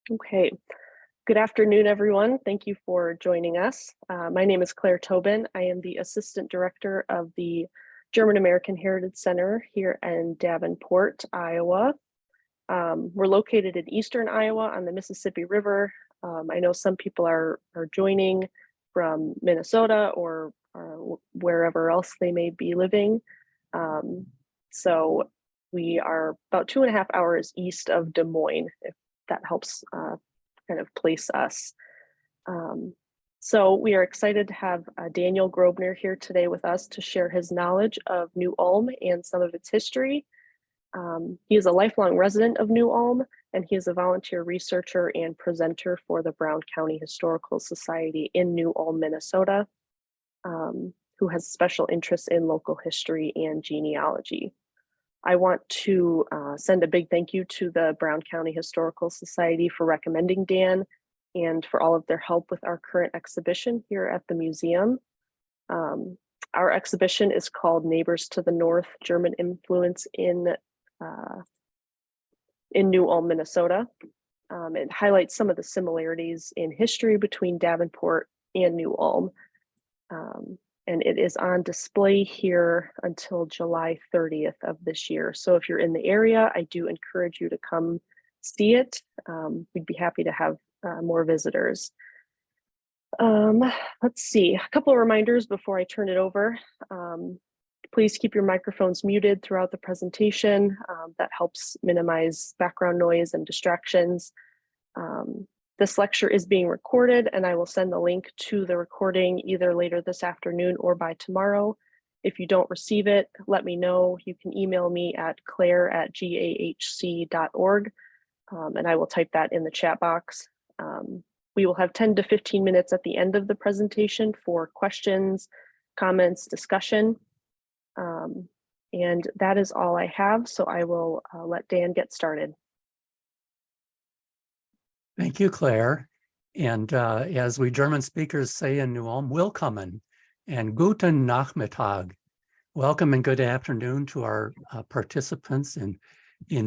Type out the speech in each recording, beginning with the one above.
Okay. Good afternoon, everyone. Thank you for joining us. My name is Claire Tobin. I am the Assistant Director of the German American Heritage Center here in Davenport, Iowa. We're located in eastern Iowa on the Mississippi River. I know some people are joining from Minnesota or wherever else they may be living. So we are about 2.5 hours east of Des Moines, if that helps kind of place us. So we are excited to have Daniel Groebner here today with us to share his knowledge of New Ulm and some of its history. He is a lifelong resident of New Ulm, and he is a volunteer researcher and presenter for the Brown County Historical Society in New Ulm, Minnesota, who has special interests in local history and genealogy. I want to send a big thank you to the Brown County Historical Society for recommending Dan and for all of their help with our current exhibition here at the museum. Our exhibition is called Neighbors to the North, German Influence in New Ulm, Minnesota. It highlights some of the similarities in history between Davenport and New Ulm. And it is on display here until July 30th of this year. So if you're in the area, I do encourage you to come see it. We'd be happy to have more visitors. Let's see, a couple of reminders before I turn it over. Please keep your microphones muted throughout the presentation. That helps minimize background noise and distractions. This lecture is being recorded, and I will send the link to the recording either later this afternoon or by tomorrow. If you don't receive it, let me know. You can email me at claire@gahc.org, and I will type that in the chat box. We will have 10 to 15 minutes at the end of the presentation for questions, comments, discussion. And that is all I have, so I will let Dan get started. Thank you, Claire. And as we German speakers say in New Ulm, willkommen and guten Nachmittag. Welcome and good afternoon to our participants in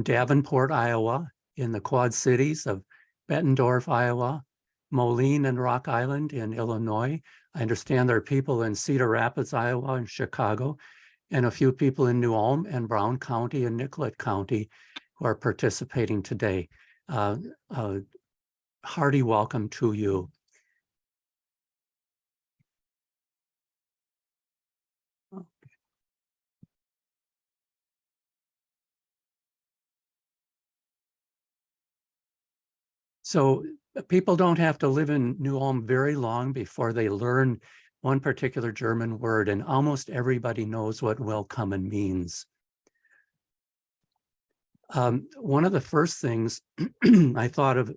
Davenport, Iowa, in the Quad Cities of Bettendorf, Iowa, Moline and Rock Island in Illinois. I understand there are people in Cedar Rapids, Iowa, and Chicago, and a few people in New Ulm and Brown County and Nicollet County who are participating today. Hearty welcome to you. So people don't have to live in New Ulm very long before they learn one particular German word, and almost everybody knows what willkommen means. One of the first things I thought of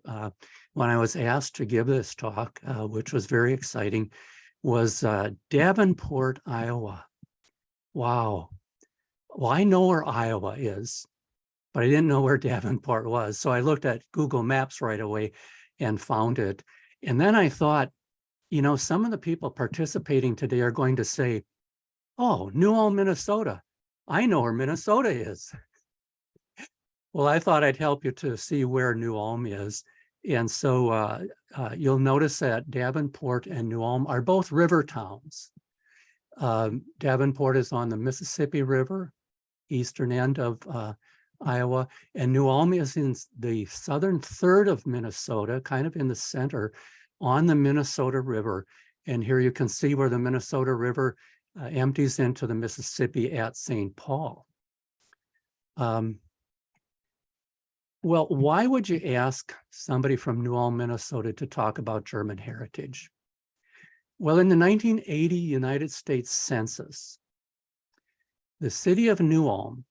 when I was asked to give this talk, which was very exciting, was Davenport, Iowa. Wow. Well, I know where Iowa is, but I didn't know where Davenport was. So I looked at Google Maps right away and found it. And then I thought, you know, some of the people participating today are going to say, oh, New Ulm, Minnesota. I know where Minnesota is. Well, I thought I'd help you to see where New Ulm is. And so you'll notice that Davenport and New Ulm are both river towns. Davenport is on the Mississippi River, eastern end of Iowa, and New Ulm is in the southern third of Minnesota, kind of in the center on the Minnesota River. And here you can see where the Minnesota River empties into the Mississippi at St. Paul. Well, why would you ask somebody from New Ulm, Minnesota to talk about German heritage? Well, in the 1980 United States Census, the city of New Ulm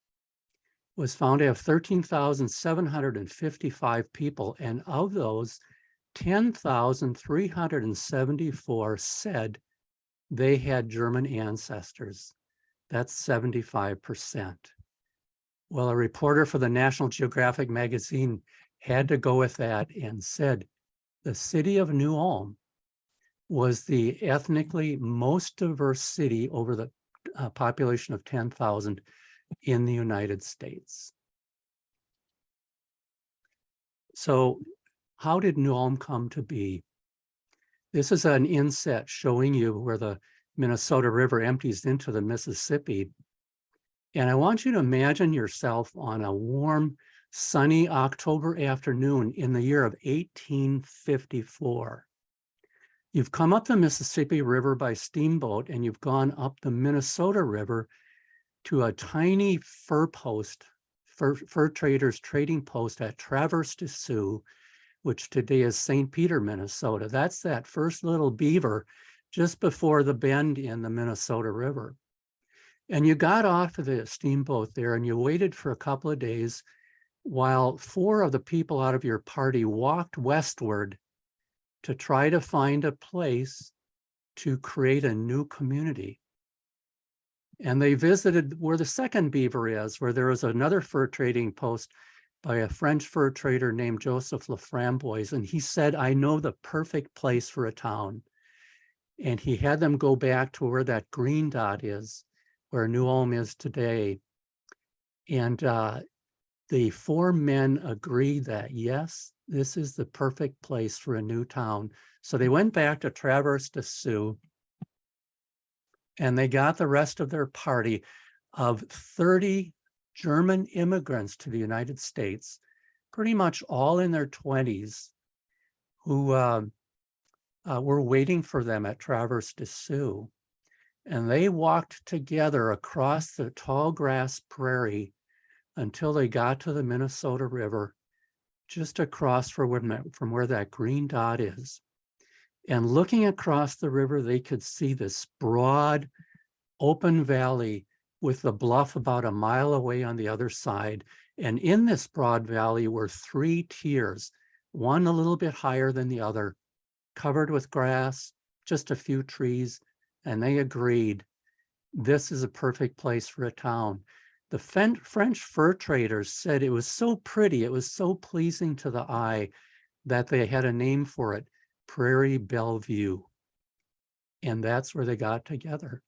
was found to have 13,755 people, and of those, 10,374 said they had German ancestors. That's 75%. Well, a reporter for the National Geographic magazine had to go with that and said the city of New Ulm was the ethnically most diverse city over the population of 10,000 in the United States. So how did New Ulm come to be? This is an inset showing you where the Minnesota River empties into the Mississippi. And I want you to imagine yourself on a warm, sunny October afternoon in the year of 1854. You've come up the Mississippi River by steamboat, and you've gone up the Minnesota River to a tiny fur traders trading post at Traverse des Sioux, which today is St. Peter, Minnesota. That's that first little beaver just before the bend in the Minnesota River. And you got off of the steamboat there and you waited for a couple of days while 4 of the people out of your party walked westward to try to find a place to create a new community. And they visited where the second beaver is, where there was another fur trading post by a French fur trader named Joseph Laframboise. And he said, I know the perfect place for a town. And he had them go back to where that green dot is, where New Ulm is today. And the 4 men agreed that, yes, this is the perfect place for a new town. So they went back to Traverse des Sioux, and they got the rest of their party of 30 German immigrants to the United States, pretty much all in their 20s, who were waiting for them at Traverse des Sioux. And they walked together across the tall grass prairie until they got to the Minnesota River, just across from where that green dot is. And looking across the river, they could see this broad, open valley with the bluff about a mile away on the other side. And in this broad valley were 3 tiers, one a little bit higher than the other, covered with grass, just a few trees. And they agreed, this is a perfect place for a town. The French fur traders said it was so pretty, it was so pleasing to the eye that they had a name for it, Prairie Bellevue. And that's where they got together.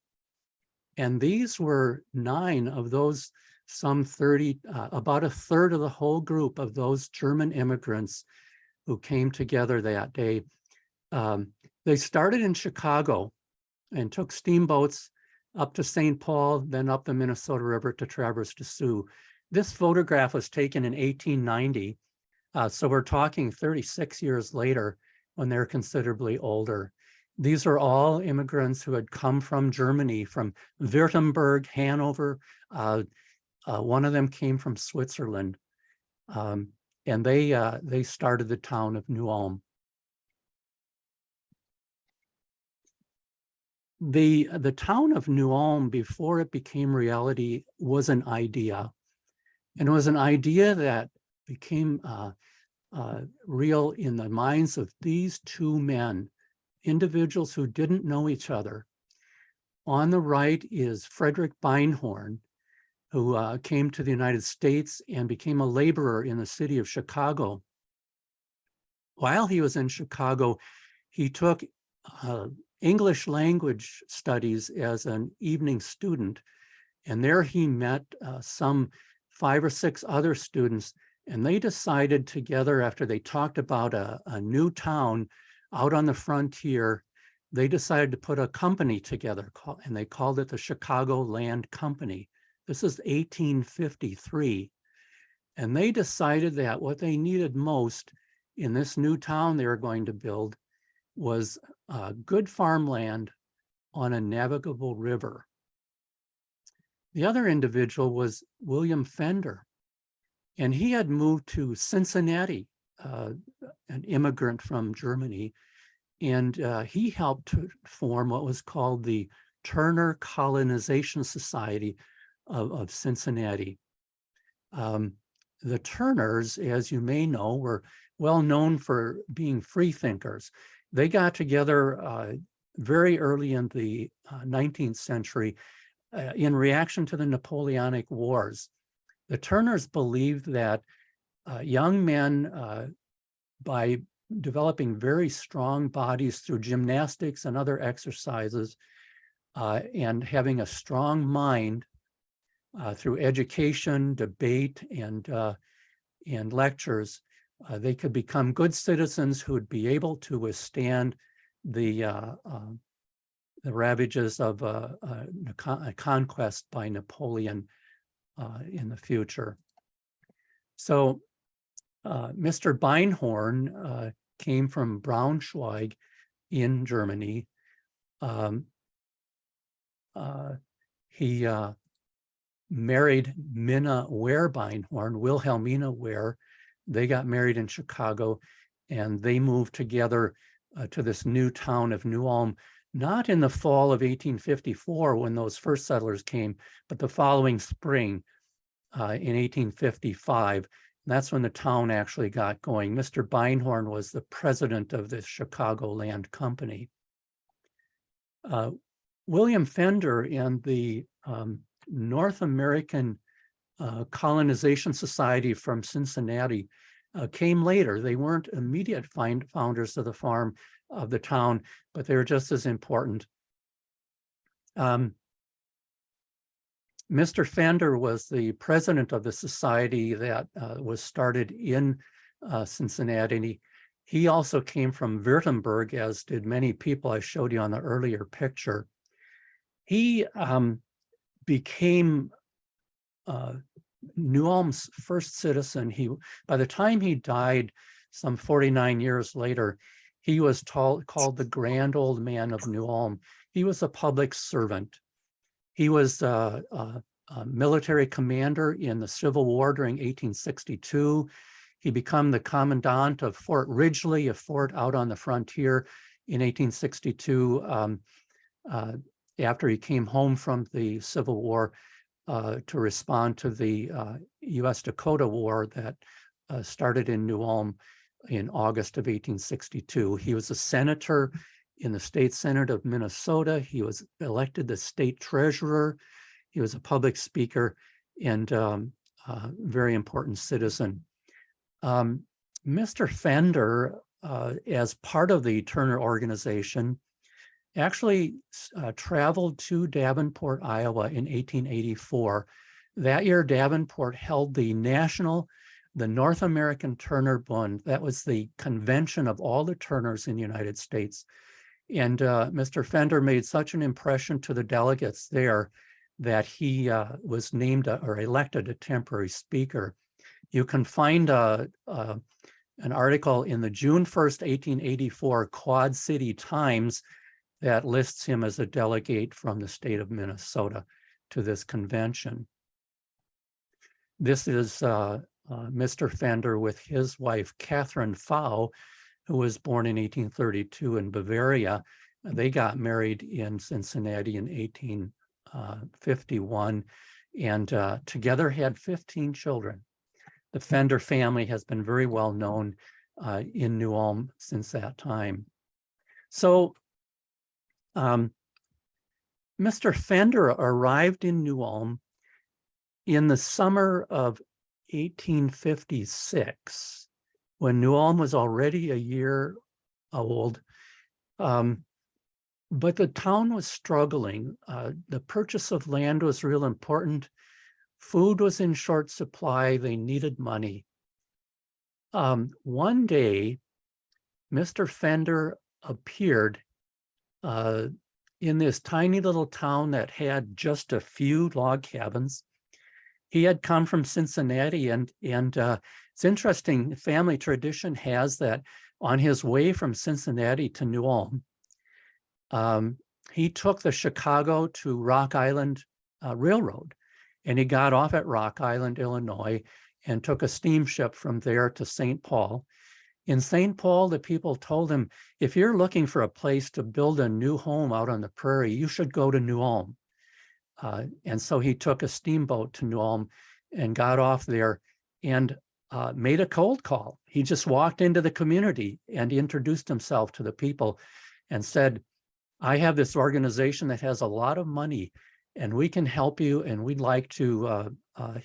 And these were 9 of those, some 30, about a third of the whole group of those German immigrants who came together that day. They started in Chicago and took steamboats up to St. Paul, then up the Minnesota River to Traverse des Sioux. This photograph was taken in 1890. So we're talking 36 years later when they're considerably older. These are all immigrants who had come from Germany, from Württemberg, Hanover. One of them came from Switzerland. And they started the town of New Ulm. The town of New Ulm, before it became reality, was an idea. And it was an idea that became real in the minds of these 2 men, individuals who didn't know each other. On the right is Frederick Beinhorn, who came to the United States and became a laborer in the city of Chicago. While he was in Chicago, he took English language studies as an evening student. And there he met some 5 or 6 other students. And they decided together, after they talked about a new town out on the frontier, they decided to put a company together, and they called it the Chicago Land Company. This is 1853. And they decided that what they needed most in this new town they were going to build was good farmland on a navigable river. The other individual was William Fender, and he had moved to Cincinnati, an immigrant from Germany, and he helped to form what was called the Turner Colonization Society of Cincinnati. The Turners, as you may know, were well known for being free thinkers. They got together very early in the 19th century in reaction to the Napoleonic Wars. The Turners believed that young men, by developing very strong bodies through gymnastics and other exercises, and having a strong mind through education, debate, and lectures, they could become good citizens who would be able to withstand the ravages of a conquest by Napoleon in the future. So Mr. Beinhorn came from Braunschweig in Germany. He married Minna Ware Beinhorn, Wilhelmina Ware. They got married in Chicago, and they moved together to this new town of New Ulm, not in the fall of 1854 when those first settlers came, but the following spring in 1855. That's when the town actually got going. Mr. Beinhorn was the president of the Chicago Land Company. William Fender and the North American Colonization Society from Cincinnati came later. They weren't immediate founders of the farm of the town, but they were just as important. Mr. Fender was the president of the society that was started in Cincinnati. He also came from Württemberg, as did many people I showed you on the earlier picture. He became New Ulm's first citizen. By the time he died, some 49 years later, he was called the Grand Old Man of New Ulm. He was a public servant. He was a military commander in the Civil War during 1862. He became the commandant of Fort Ridgely, a fort out on the frontier, in 1862, after he came home from the Civil War to respond to the U.S.-Dakota War that started in New Ulm in August of 1862. He was a senator in the state senate of Minnesota. He was elected the state treasurer. He was a public speaker and very important citizen. Mr. Fender, as part of the Turner organization, actually traveled to Davenport, Iowa in 1884. That year, Davenport held the North American Turner Bund. That was the convention of all the Turners in the United States. And Mr. Fender made such an impression to the delegates there that he was named or elected a temporary speaker. You can find an article in the June 1st, 1884 Quad City Times that lists him as a delegate from the state of Minnesota to this convention. This is Mr. Fender with his wife, Catherine Pfau, who was born in 1832 in Bavaria. They got married in Cincinnati in 1851 and together had 15 children. The Fender family has been very well known in New Ulm since that time. So Mr. Fender arrived in New Ulm in the summer of 1856, when New Ulm was already a year old. But the town was struggling. The purchase of land was real important. Food was in short supply. They needed money. One day, Mr. Fender appeared in this tiny little town that had just a few log cabins. He had come from Cincinnati, and it's interesting, family tradition has that on his way from Cincinnati to New Ulm, he took the Chicago to Rock Island Railroad, and he got off at Rock Island, Illinois, and took a steamship from there to St. Paul. In St. Paul, the people told him, if you're looking for a place to build a new home out on the prairie, you should go to New Ulm. And so he took a steamboat to New Ulm and got off there and made a cold call. He just walked into the community and introduced himself to the people and said, I have this organization that has a lot of money and we can help you, and we'd like to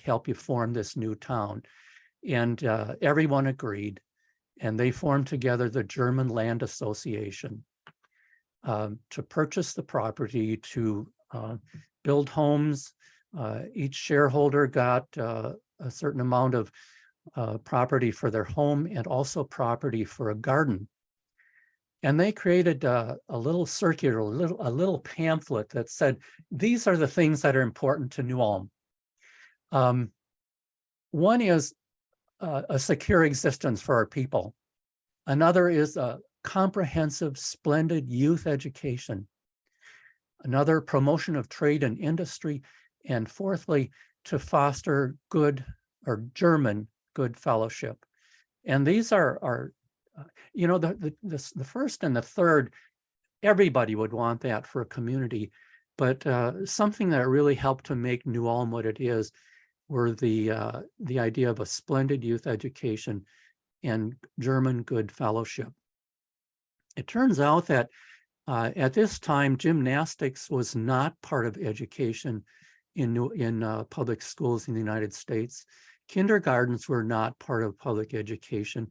help you form this new town. And everyone agreed, and they formed together the German Land Association to purchase the property, to build homes. Each shareholder got a certain amount of property for their home and also property for a garden. And they created a little circular, a little pamphlet that said, these are the things that are important to New Ulm. One is a secure existence for our people. Another is a comprehensive, splendid youth education. Another, promotion of trade and industry. And fourthly, to foster good or German good fellowship. And these are you know, the first and the third, everybody would want that for a community, but something that really helped to make New Ulm what it is were the idea of a splendid youth education and German good fellowship. It turns out that at this time, gymnastics was not part of education in public schools in the United States. Kindergartens were not part of public education.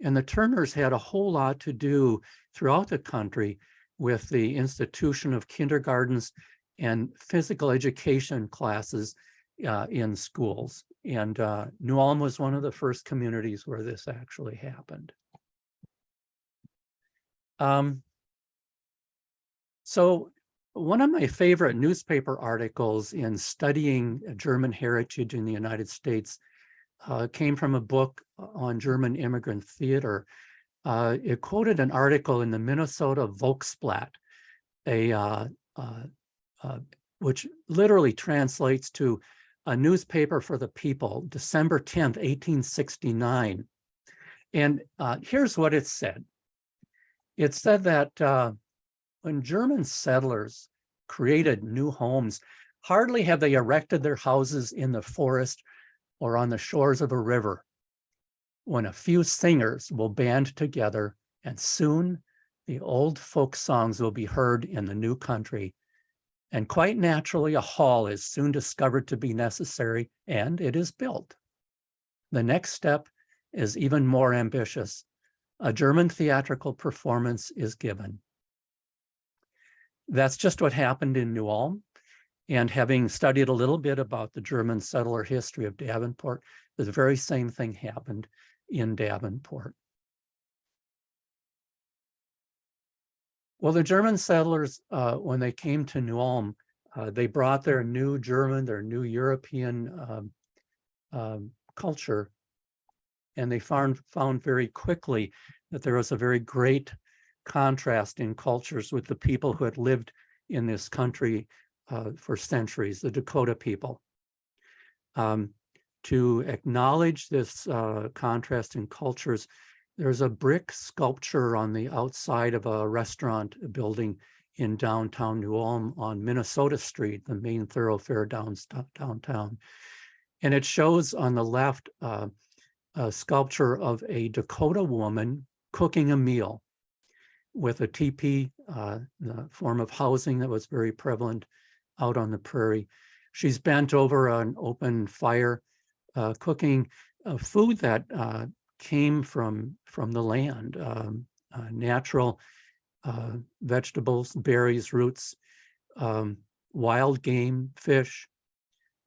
And the Turners had a whole lot to do throughout the country with the institution of kindergartens and physical education classes in schools. And New Ulm was one of the first communities where this actually happened. So one of my favorite newspaper articles in studying German heritage in the United States came from a book on German immigrant theater. It quoted an article in the Minnesota Volksblatt, which literally translates to a newspaper for the people, December 10th, 1869. And here's what it said. It said that when German settlers created new homes, hardly have they erected their houses in the forest or on the shores of a river, when a few singers will band together, and soon the old folk songs will be heard in the new country. And quite naturally, a hall is soon discovered to be necessary, and it is built. The next step is even more ambitious. A German theatrical performance is given. That's just what happened in New Ulm. And having studied a little bit about the German settler history of Davenport, the very same thing happened in Davenport. Well, the German settlers, when they came to New Ulm, they brought their new German, their new European culture, and they found very quickly that there was a very great contrast in cultures with the people who had lived in this country for centuries, the Dakota people. To acknowledge this contrast in cultures, there's a brick sculpture on the outside of a restaurant building in downtown New Ulm on Minnesota Street, the main thoroughfare downtown. And it shows on the left a sculpture of a Dakota woman cooking a meal with a teepee, the form of housing that was very prevalent out on the prairie. She's bent over an open fire, cooking food that came from the land, natural vegetables, berries, roots, wild game, fish,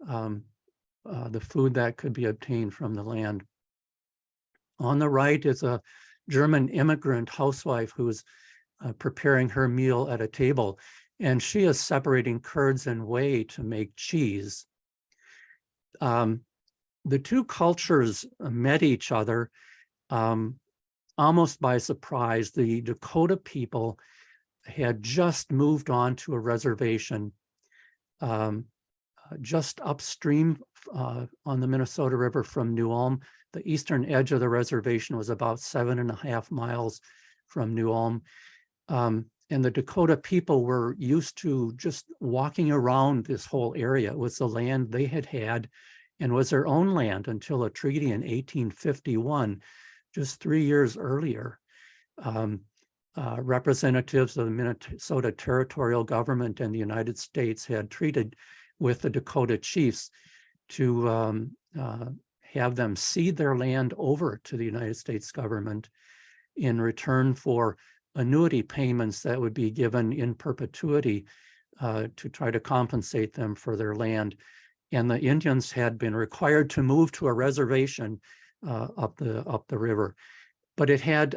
the food that could be obtained from the land. On the right is a German immigrant housewife who's preparing her meal at a table, and she is separating curds and whey to make cheese. The two cultures met each other almost by surprise. The Dakota people had just moved on to a reservation just upstream on the Minnesota River from New Ulm. The eastern edge of the reservation was about 7.5 miles from New Ulm. And the Dakota people were used to just walking around this whole area. It was the land they had and was their own land until a treaty in 1851, just 3 years earlier. Representatives of the Minnesota territorial government and the United States had treated with the Dakota chiefs to have them cede their land over to the United States government in return for annuity payments that would be given in perpetuity to try to compensate them for their land. And the Indians had been required to move to a reservation up the river. But it had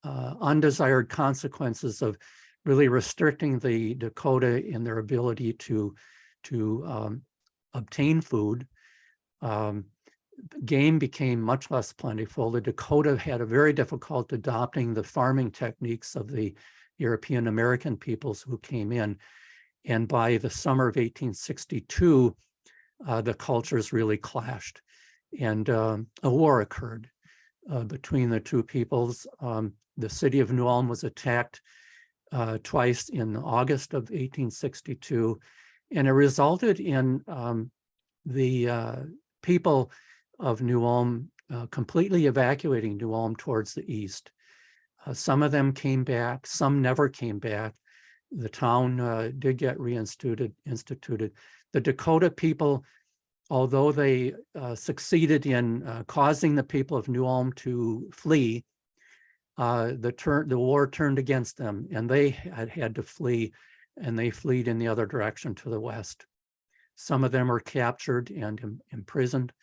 undesired consequences of really restricting the Dakota in their ability to obtain food. Game became much less plentiful. The Dakota had a very difficult adopting the farming techniques of the European American peoples who came in. And by the summer of 1862, the cultures really clashed, and a war occurred between the two peoples. The city of New Ulm was attacked twice in August of 1862, and it resulted in the people of New Ulm completely evacuating New Ulm towards the east. Some of them came back, some never came back. The town did get reinstituted. The Dakota people, although they succeeded in causing the people of New Ulm to flee, the war turned against them, and they had to flee, and they fled in the other direction to the west. Some of them were captured and imprisoned.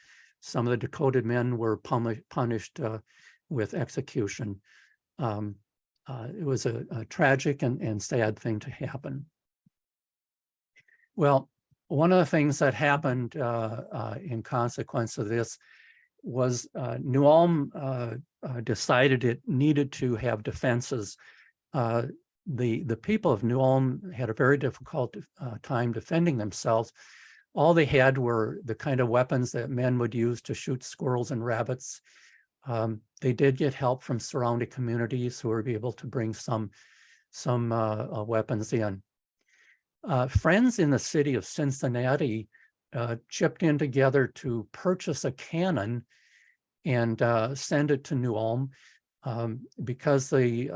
Some of the Dakota men were punished with execution. It was a tragic and sad thing to happen. Well, one of the things that happened in consequence of this was New Ulm decided it needed to have defenses. The people of New Ulm had a very difficult time defending themselves. All they had were the kind of weapons that men would use to shoot squirrels and rabbits. They did get help from surrounding communities who were able to bring some weapons in. Friends in the city of Cincinnati chipped in together to purchase a cannon and send it to New Ulm because in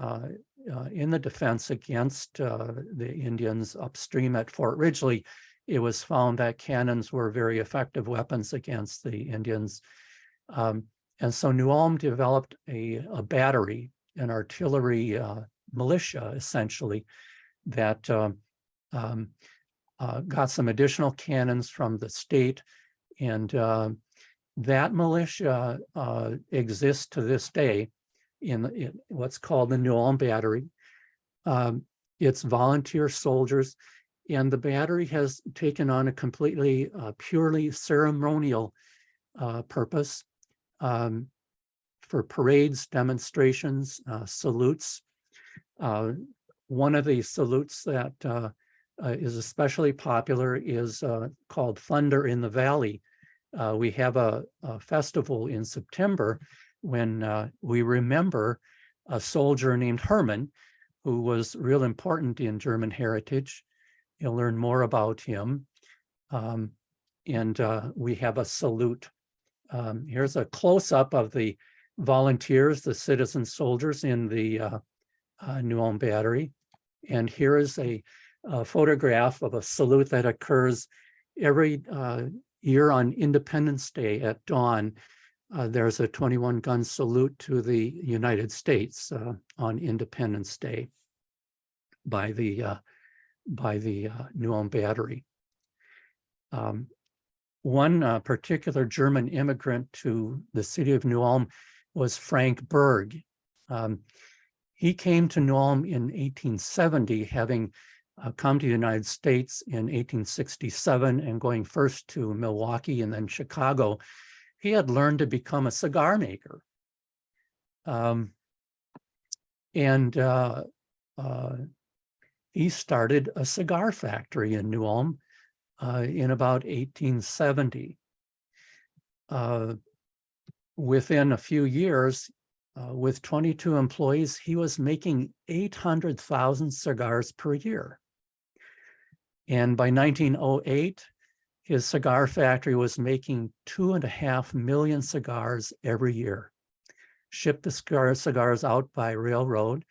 the defense against the Indians upstream at Fort Ridgely, it was found that cannons were very effective weapons against the Indians. And so New Ulm developed a battery, an artillery militia, essentially, that got some additional cannons from the state. And that militia exists to this day in what's called the New Ulm Battery. It's volunteer soldiers, and the battery has taken on a completely purely ceremonial purpose for parades, demonstrations, salutes. One of the salutes that is especially popular is called Thunder in the Valley. We have a festival in September when we remember a soldier named Herman, who was real important in German heritage. You'll learn more about him. And we have a salute. Here's a close-up of the volunteers, the citizen soldiers in the New Ulm Battery. And here is a photograph of a salute that occurs every year on Independence Day at dawn. There's a 21-gun salute to the United States on Independence Day by the New Ulm Battery. One particular German immigrant to the city of New Ulm was Frank Berg. He came to New Ulm in 1870, having come to the United States in 1867 and going first to Milwaukee and then Chicago. He had learned to become a cigar maker. He started a cigar factory in New Ulm in about 1870. Within a few years, with 22 employees, he was making 800,000 cigars per year. And by 1908, his cigar factory was making 2.5 million cigars every year. Shipped the cigars out by railroad.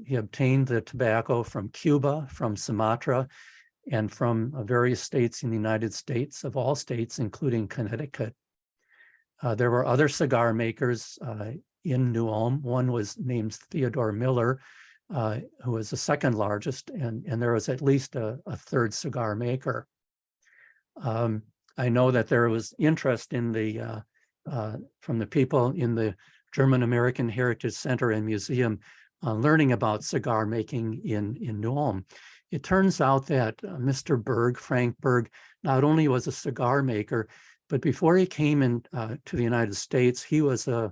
He obtained the tobacco from Cuba, from Sumatra, and from various states in the United States, of all states, including Connecticut. There were other cigar makers in New Ulm. One was named Theodore Miller, who was the second largest, and there was at least a third cigar maker. I know that there was interest in the from the people in the German American Heritage Center and Museum learning about cigar making in New Ulm. It turns out that Mr. Berg, Frank Berg, not only was a cigar maker, but before he came in to the United States, he was a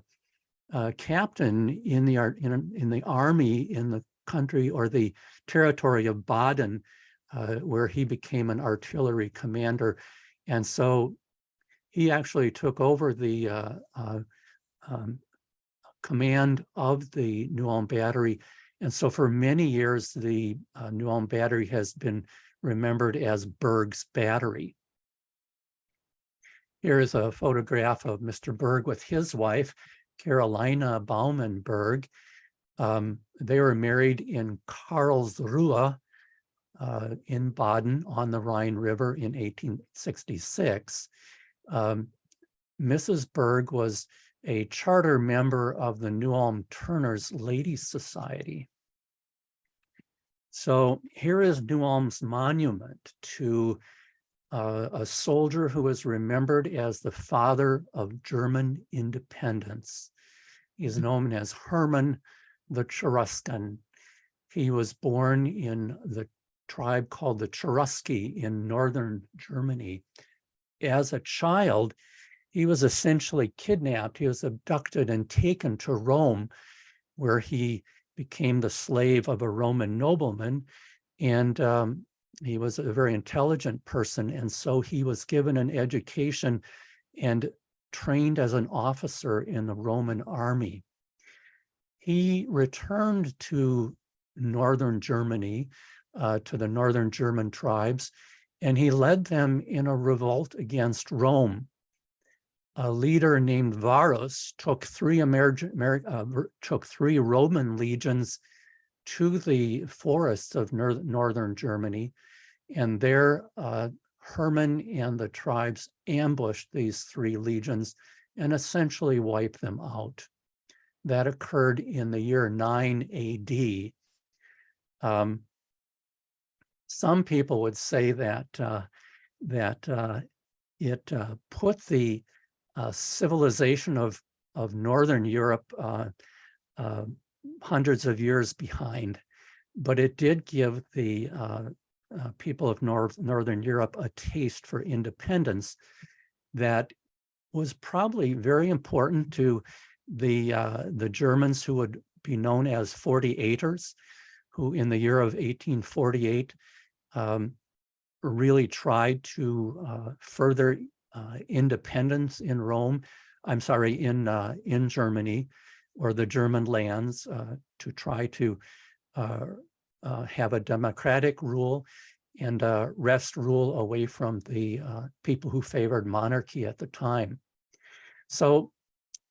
captain in the army in the country or the territory of Baden, where he became an artillery commander. And so he actually took over the command of the New Ulm Battery. And so for many years, the New Ulm Battery has been remembered as Berg's Battery. Here is a photograph of Mr. Berg with his wife, Carolina Baumann Berg. They were married in Karlsruhe in Baden on the Rhine River in 1866. Mrs. Berg was a charter member of the New Ulm Turners Ladies Society. So here is New Ulm's monument to a soldier who is remembered as the father of German independence. He is known as Hermann the Cheruscan. He was born in the tribe called the Cherusci in northern Germany. As a child, he was essentially kidnapped. He was abducted and taken to Rome, where he became the slave of a Roman nobleman. And he was a very intelligent person. And so he was given an education and trained as an officer in the Roman army. He returned to northern Germany, to the northern German tribes, and he led them in a revolt against Rome. A leader named Varus took three Roman legions to the forests of northern Germany, and there Hermann and the tribes ambushed these three legions and essentially wiped them out. That occurred in the year 9 AD. Some people would say that it put the civilization of Northern Europe hundreds of years behind, but it did give the people of Northern Europe a taste for independence that was probably very important to the Germans who would be known as 48ers, who in the year of 1848 really tried to further independence in in Germany, or the German lands, to try to have a democratic rule and wrest rule away from the people who favored monarchy at the time. So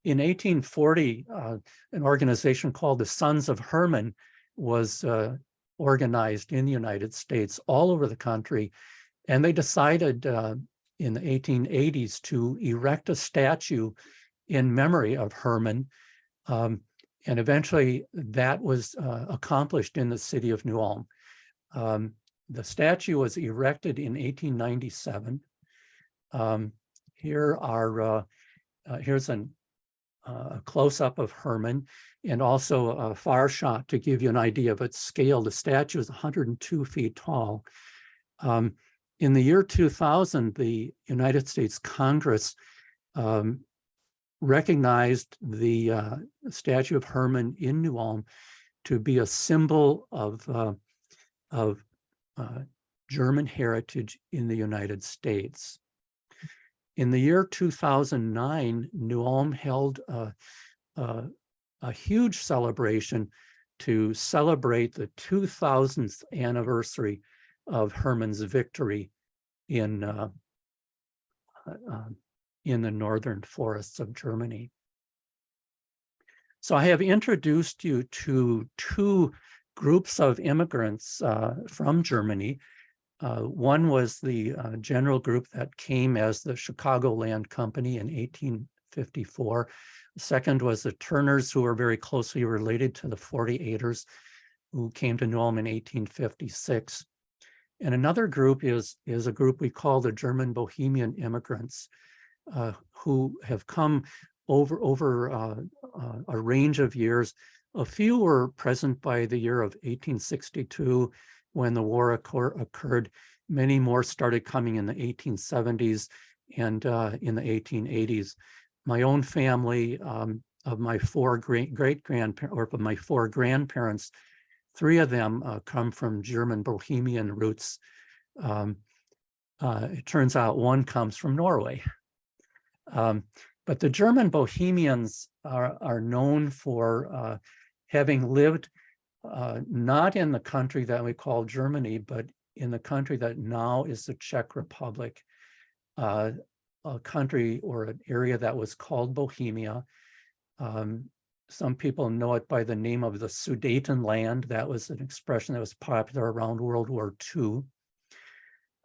in 1840, an organization called the Sons of Hermann was organized in the United States all over the country. And they decided in the 1880s to erect a statue in memory of Hermann. And eventually that was accomplished in the city of New Ulm. The statue was erected in 1897. Here's a close-up of Hermann, and also a far shot to give you an idea of its scale. The statue is 102 feet tall. In the year 2000, the United States Congress recognized the statue of Hermann in New Ulm to be a symbol of German heritage in the United States. In the year 2009, New Ulm held a huge celebration to celebrate the 2000th anniversary of Hermann's victory in the northern forests of Germany. So I have introduced you to two groups of immigrants from Germany. One was the general group that came as the Chicagoland Company in 1854. The second was the Turners, who were very closely related to the 48ers, who came to New Ulm in 1856. And another group is a group we call the German Bohemian immigrants. who have come over a range of years. A few were present by the year of 1862 when the war occurred. Many more started coming in the 1870s and in the 1880s. My own family, of my four great-grandparents, or of my four grandparents, three of them come from German Bohemian roots. It turns out one comes from Norway. But the German Bohemians are known for having lived not in the country that we call Germany, but in the country that now is the Czech Republic, a country or an area that was called Bohemia. Some people know it by the name of the Sudetenland. That was an expression that was popular around World War II.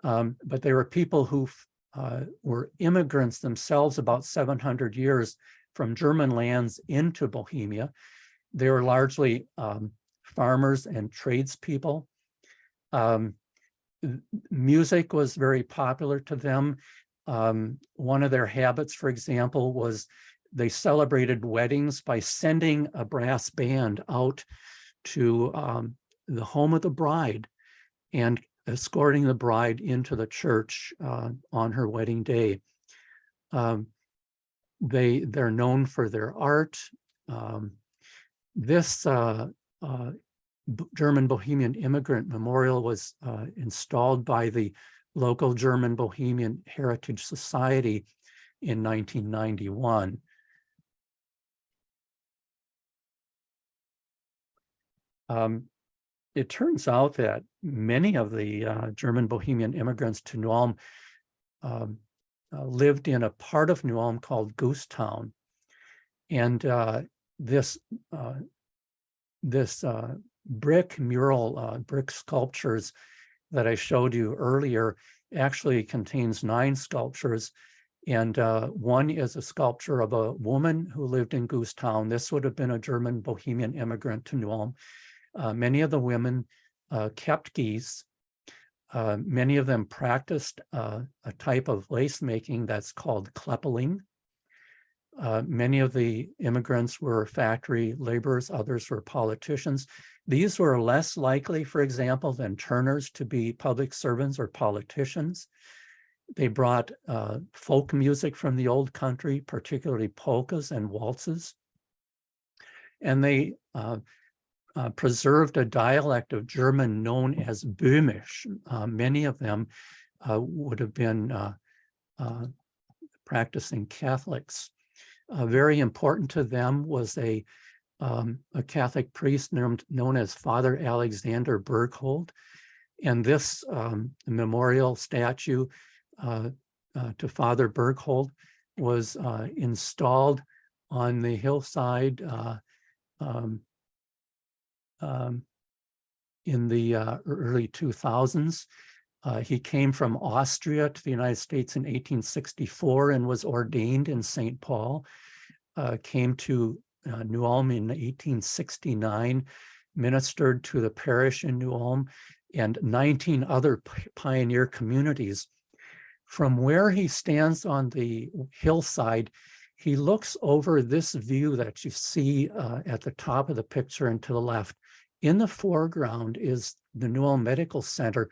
But they were people who were immigrants themselves about 700 years from German lands into Bohemia. They were largely farmers and tradespeople. Music was very popular to them. One of their habits, for example, was they celebrated weddings by sending a brass band out to the home of the bride and escorting the bride into the church on her wedding day. They're known for their art. This German Bohemian Immigrant Memorial was installed by the local German Bohemian Heritage Society in 1991. It turns out that many of the German Bohemian immigrants to New Ulm lived in a part of New Ulm called Goose Town. And this brick mural, brick sculptures that I showed you earlier actually contains 9 sculptures. And one is a sculpture of a woman who lived in Goose Town. This would have been a German Bohemian immigrant to New Ulm. Many of the women kept geese. Many of them practiced a type of lace making that's called kleppeling. Many of the immigrants were factory laborers, others were politicians. These were less likely, for example, than Turners to be public servants or politicians. They brought folk music from the old country, particularly polkas and waltzes. And they preserved a dialect of German known as Böhmisch. Many of them would have been practicing Catholics. Very important to them was a Catholic priest known as Father Alexander Berghold. And this memorial statue to Father Berghold was installed on the hillside in the early 2000s. He came from Austria to the United States in 1864 and was ordained in St. Paul. Came to New Ulm in 1869, ministered to the parish in New Ulm and 19 other pioneer communities. From where he stands on the hillside, he looks over this view that you see at the top of the picture and to the left. In the foreground is the New Ulm Medical Center,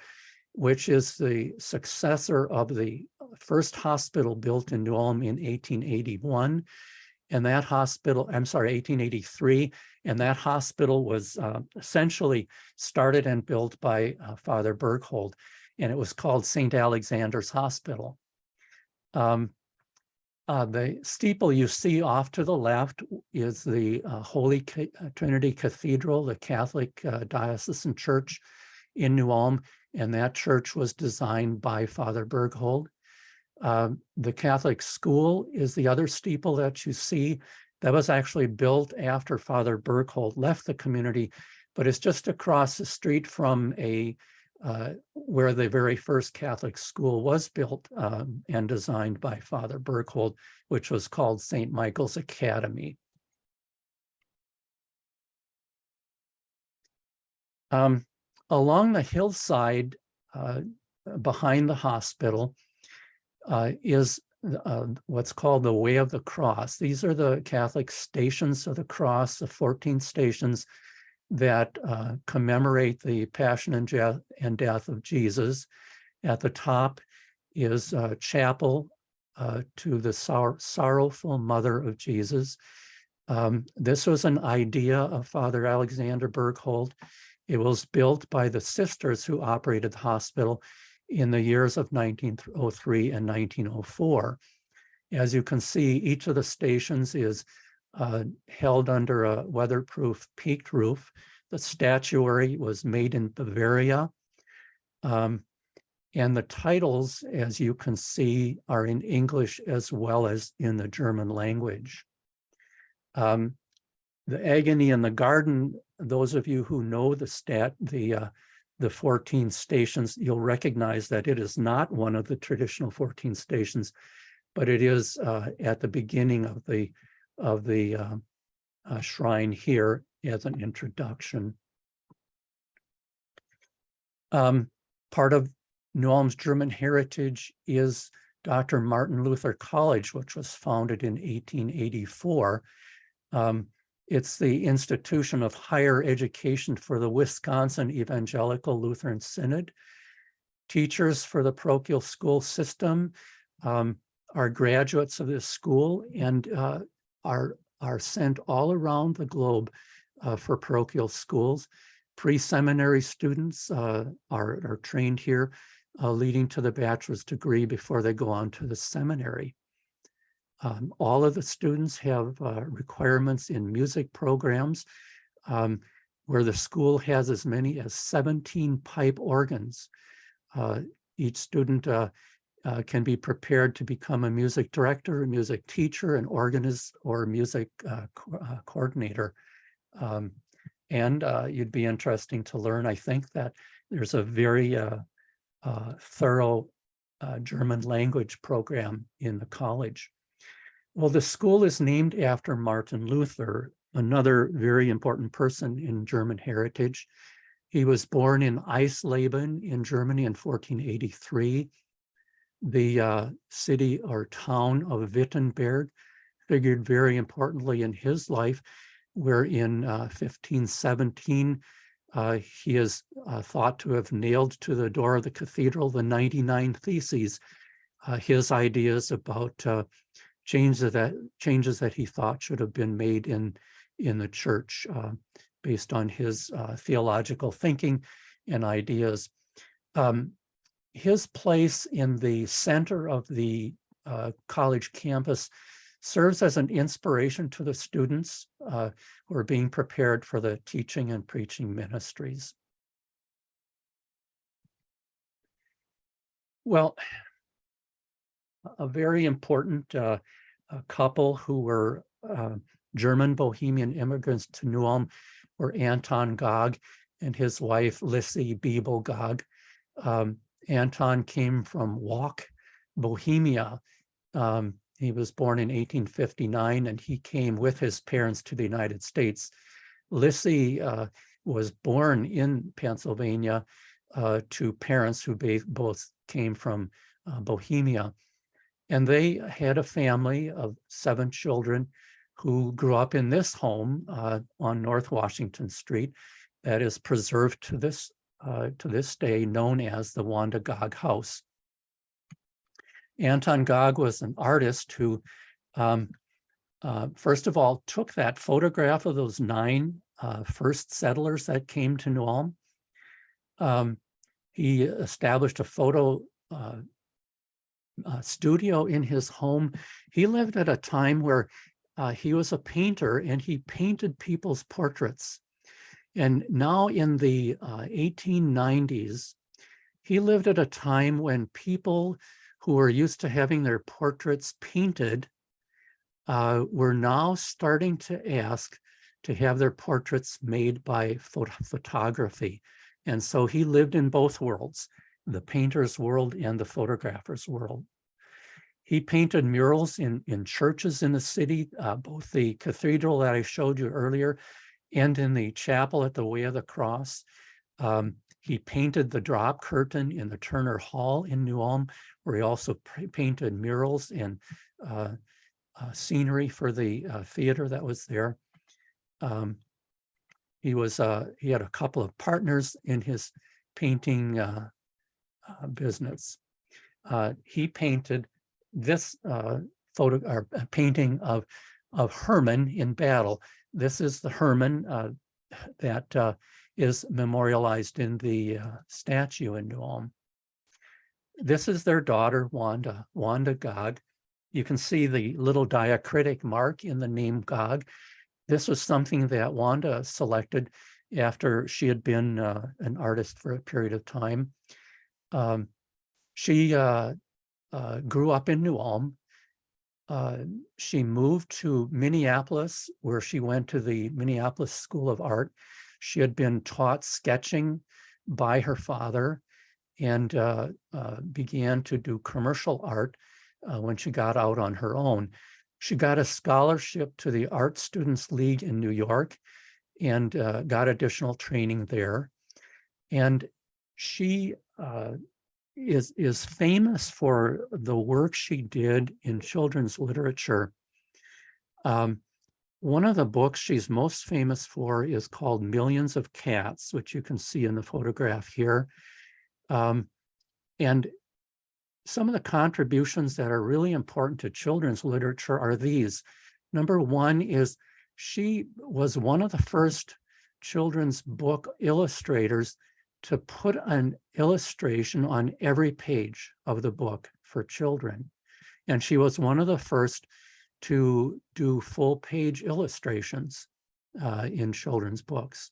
which is the successor of the first hospital built in New Ulm in 1881. And that hospital, 1883, and that hospital was essentially started and built by Father Berghold, and it was called St. Alexander's Hospital. The steeple you see off to the left is the Holy Trinity Cathedral, the Catholic diocesan church in New Ulm, and that church was designed by Father Berghold. The Catholic school is the other steeple that you see. That was actually built after Father Berghold left the community, but it's just across the street from where the very first Catholic school was built and designed by Father Berghold, which was called St. Michael's Academy. Along the hillside behind the hospital is what's called the Way of the Cross. These are the Catholic Stations of the Cross, the 14 stations that commemorate the passion and death of Jesus. At the top is a chapel to the sorrowful mother of Jesus. This was an idea of Father Alexander Berghold. It was built by the sisters who operated the hospital in the years of 1903 and 1904. As you can see, each of the stations is held under a weatherproof peaked roof. The statuary was made in Bavaria. And the titles, as you can see, are in English as well as in the German language. The Agony in the Garden, those of you who know the 14 stations, you'll recognize that it is not one of the traditional 14 stations, but it is at the beginning of the shrine here as an introduction. Part of New Ulm's German heritage is Dr. Martin Luther College, which was founded in 1884. It's the institution of higher education for the Wisconsin Evangelical Lutheran Synod. Teachers for the parochial school system are graduates of this school and are sent all around the globe for parochial schools. Pre-seminary students are trained here, leading to the bachelor's degree before they go on to the seminary. All of the students have requirements in music programs, where the school has as many as 17 pipe organs. Each student can be prepared to become a music director, a music teacher, an organist, or a music coordinator. And you'd be interesting to learn, I think, that there's a very thorough German language program in the college. Well, the school is named after Martin Luther, another very important person in German heritage. He was born in Eisleben in Germany in 1483. The city or town of Wittenberg figured very importantly in his life, where in 1517, he is thought to have nailed to the door of the cathedral the 99 Theses, his ideas about changes that he thought should have been made in the church based on his theological thinking and ideas. His place in the center of the college campus serves as an inspiration to the students who are being prepared for the teaching and preaching ministries. Well, a very important couple who were German Bohemian immigrants to New Ulm were Anton Gog and his wife, Lissy Biebel Gog. Anton came from Walk, Bohemia. He was born in 1859, and he came with his parents to the United States. Lissy was born in Pennsylvania to parents who both came from Bohemia. And they had a family of 7 children who grew up in this home on North Washington Street that is preserved to this day, known as the Wanda Gog House. Anton Gog was an artist who, first of all, took that photograph of those 9 first settlers that came to New Ulm. He established a photo studio in his home. He lived at a time where he was a painter and he painted people's portraits. And now in the 1890s, he lived at a time when people who were used to having their portraits painted were now starting to ask to have their portraits made by photography. And so he lived in both worlds, the painter's world and the photographer's world. He painted murals in churches in the city, both the cathedral that I showed you earlier and in the chapel at the Way of the Cross. He painted the drop curtain in the Turner Hall in New Ulm, where he also painted murals and scenery for the theater that was there. He had a couple of partners in his painting business. He painted this painting of Herman in battle. This is the Herman that is memorialized in the statue in New Ulm. This is their daughter, Wanda Gog. You can see the little diacritic mark in the name Gog. This was something that Wanda selected after she had been an artist for a period of time. She grew up in New Ulm. She moved to Minneapolis, where she went to the Minneapolis School of Art. She had been taught sketching by her father and began to do commercial art when she got out on her own. She got a scholarship to the Art Students League in New York and got additional training there. And she is famous for the work she did in children's literature. One of the books she's most famous for is called Millions of Cats, which you can see in the photograph here. And some of the contributions that are really important to children's literature are these. Number one is she was one of the first children's book illustrators to put an illustration on every page of the book for children. And she was one of the first to do full page illustrations in children's books.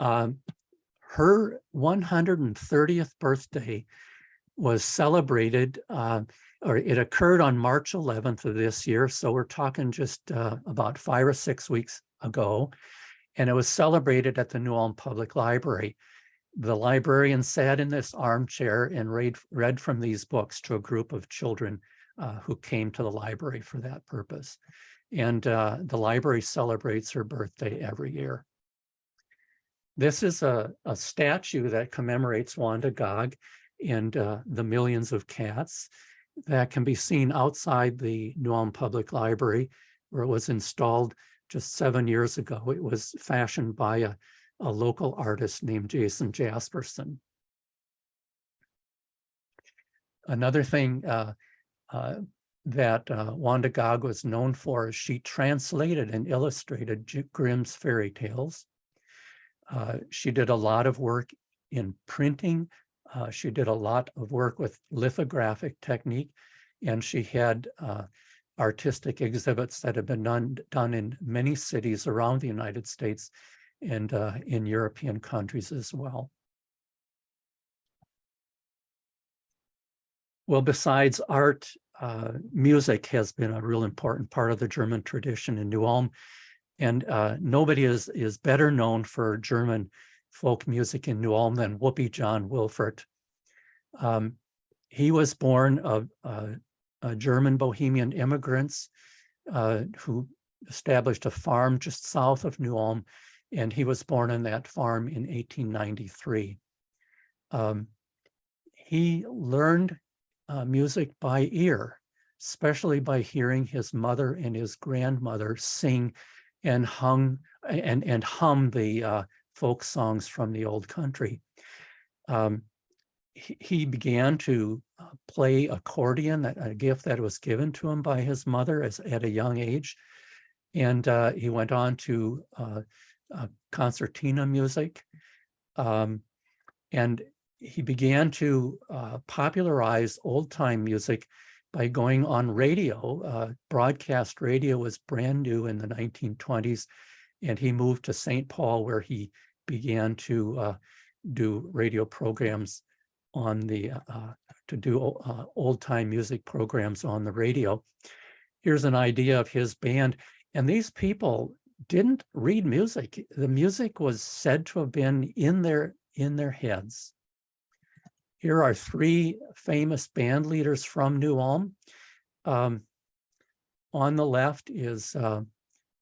Her 130th birthday was celebrated, or it occurred on March 11th of this year. So we're talking just about 5 or 6 weeks ago. And it was celebrated at the New Ulm Public Library. The librarian sat in this armchair and read from these books to a group of children who came to the library for that purpose. And the library celebrates her birthday every year. This is a statue that commemorates Wanda Gog and the millions of cats that can be seen outside the New Ulm Public Library, where it was installed just 7 years ago. It was fashioned by a local artist named Jason Jasperson. Another thing that Wanda Gog was known for is she translated and illustrated Grimm's fairy tales. She did a lot of work in printing. She did a lot of work with lithographic technique, and she had artistic exhibits that have been done in many cities around the United States and in European countries as well. Well, besides art, music has been a real important part of the German tradition in New Ulm. And nobody is better known for German folk music in New Ulm than Whoopi John Wilfert. He was born of German Bohemian immigrants who established a farm just south of New Ulm, and he was born on that farm in 1893. He learned music by ear, especially by hearing his mother and his grandmother sing and hum the folk songs from the old country. He began to play accordion, a gift that was given to him by his mother at a young age. And he went on to concertina music. And he began to popularize old-time music by going on radio. Broadcast radio was brand new in the 1920s, and he moved to St. Paul, where he began to do radio programs on the, old-time music programs on the radio. Here's an idea of his band, and these people didn't read music. The music was said to have been in their heads. Here are 3 famous band leaders from New Ulm. On the left is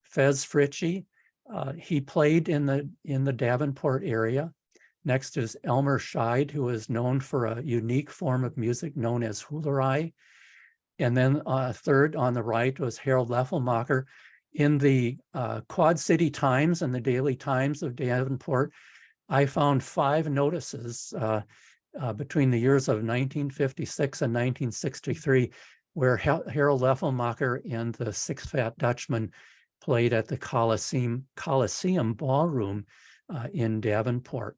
Fez Fritchie. He played in the Davenport area. Next is Elmer Scheid, who is known for a unique form of music known as hoolerai. And then third on the right was Harold Leffelmacher. In the Quad City Times and the Daily Times of Davenport, I found 5 notices between the years of 1956 and 1963, where Harold Leffelmacher and the Six Fat Dutchman played at the Coliseum Ballroom in Davenport.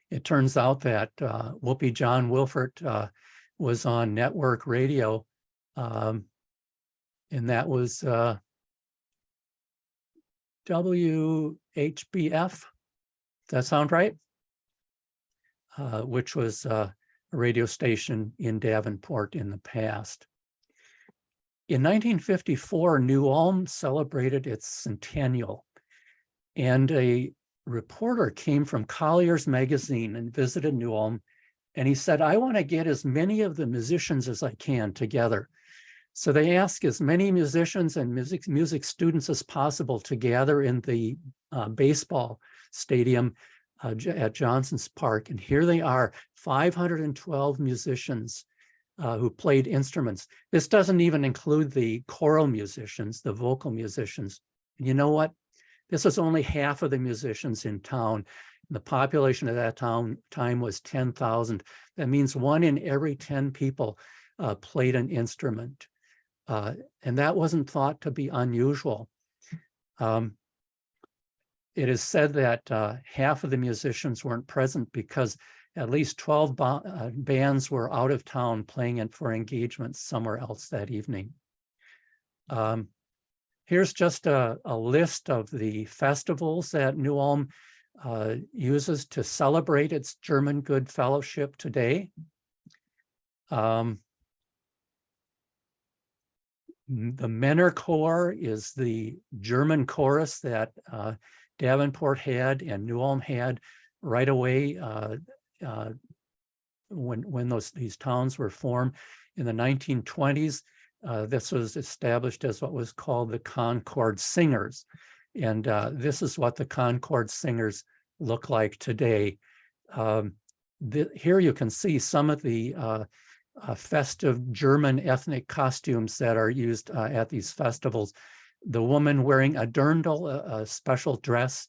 It turns out that Whoopi John Wilford was on network radio, and that was WHBF. Does that sound right? Which was a radio station in Davenport in the past. In 1954, New Ulm celebrated its centennial, and a reporter came from Collier's magazine and visited New Ulm, and he said, I want to get as many of the musicians as I can together. So they asked as many musicians and music students as possible to gather in the baseball stadium at Johnson's Park. And here they are, 512 musicians who played instruments. This doesn't even include the choral musicians, the vocal musicians. And you know what? This was only half of the musicians in town. The population at that time was 10,000. That means 1 in every 10 people played an instrument. And that wasn't thought to be unusual. It is said that half of the musicians weren't present because at least 12 bands were out of town playing it for engagements somewhere else that evening. Here's just a list of the festivals that New Ulm uses to celebrate its German Good Fellowship today. The Männerchor is the German chorus that Davenport had and New Ulm had right away when these towns were formed. In the 1920s, this was established as what was called the Concord Singers. And this is what the Concord Singers look like today. Here you can see some of the festive German ethnic costumes that are used at these festivals. The woman wearing a dirndl, a special dress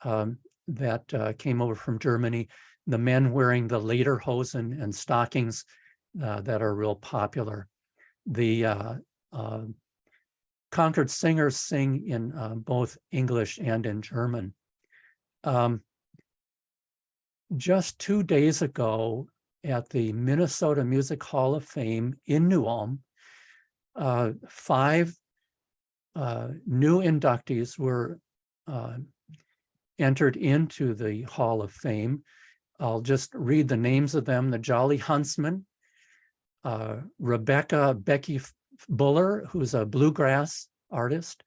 that came over from Germany. The men wearing the lederhosen and stockings that are real popular. The Concord Singers sing in both English and in German. Just 2 days ago at the Minnesota Music Hall of Fame in New Ulm, 5 new inductees were entered into the Hall of Fame. I'll just read the names of them. The Jolly Huntsman, Rebecca Becky Buller, who's a bluegrass artist,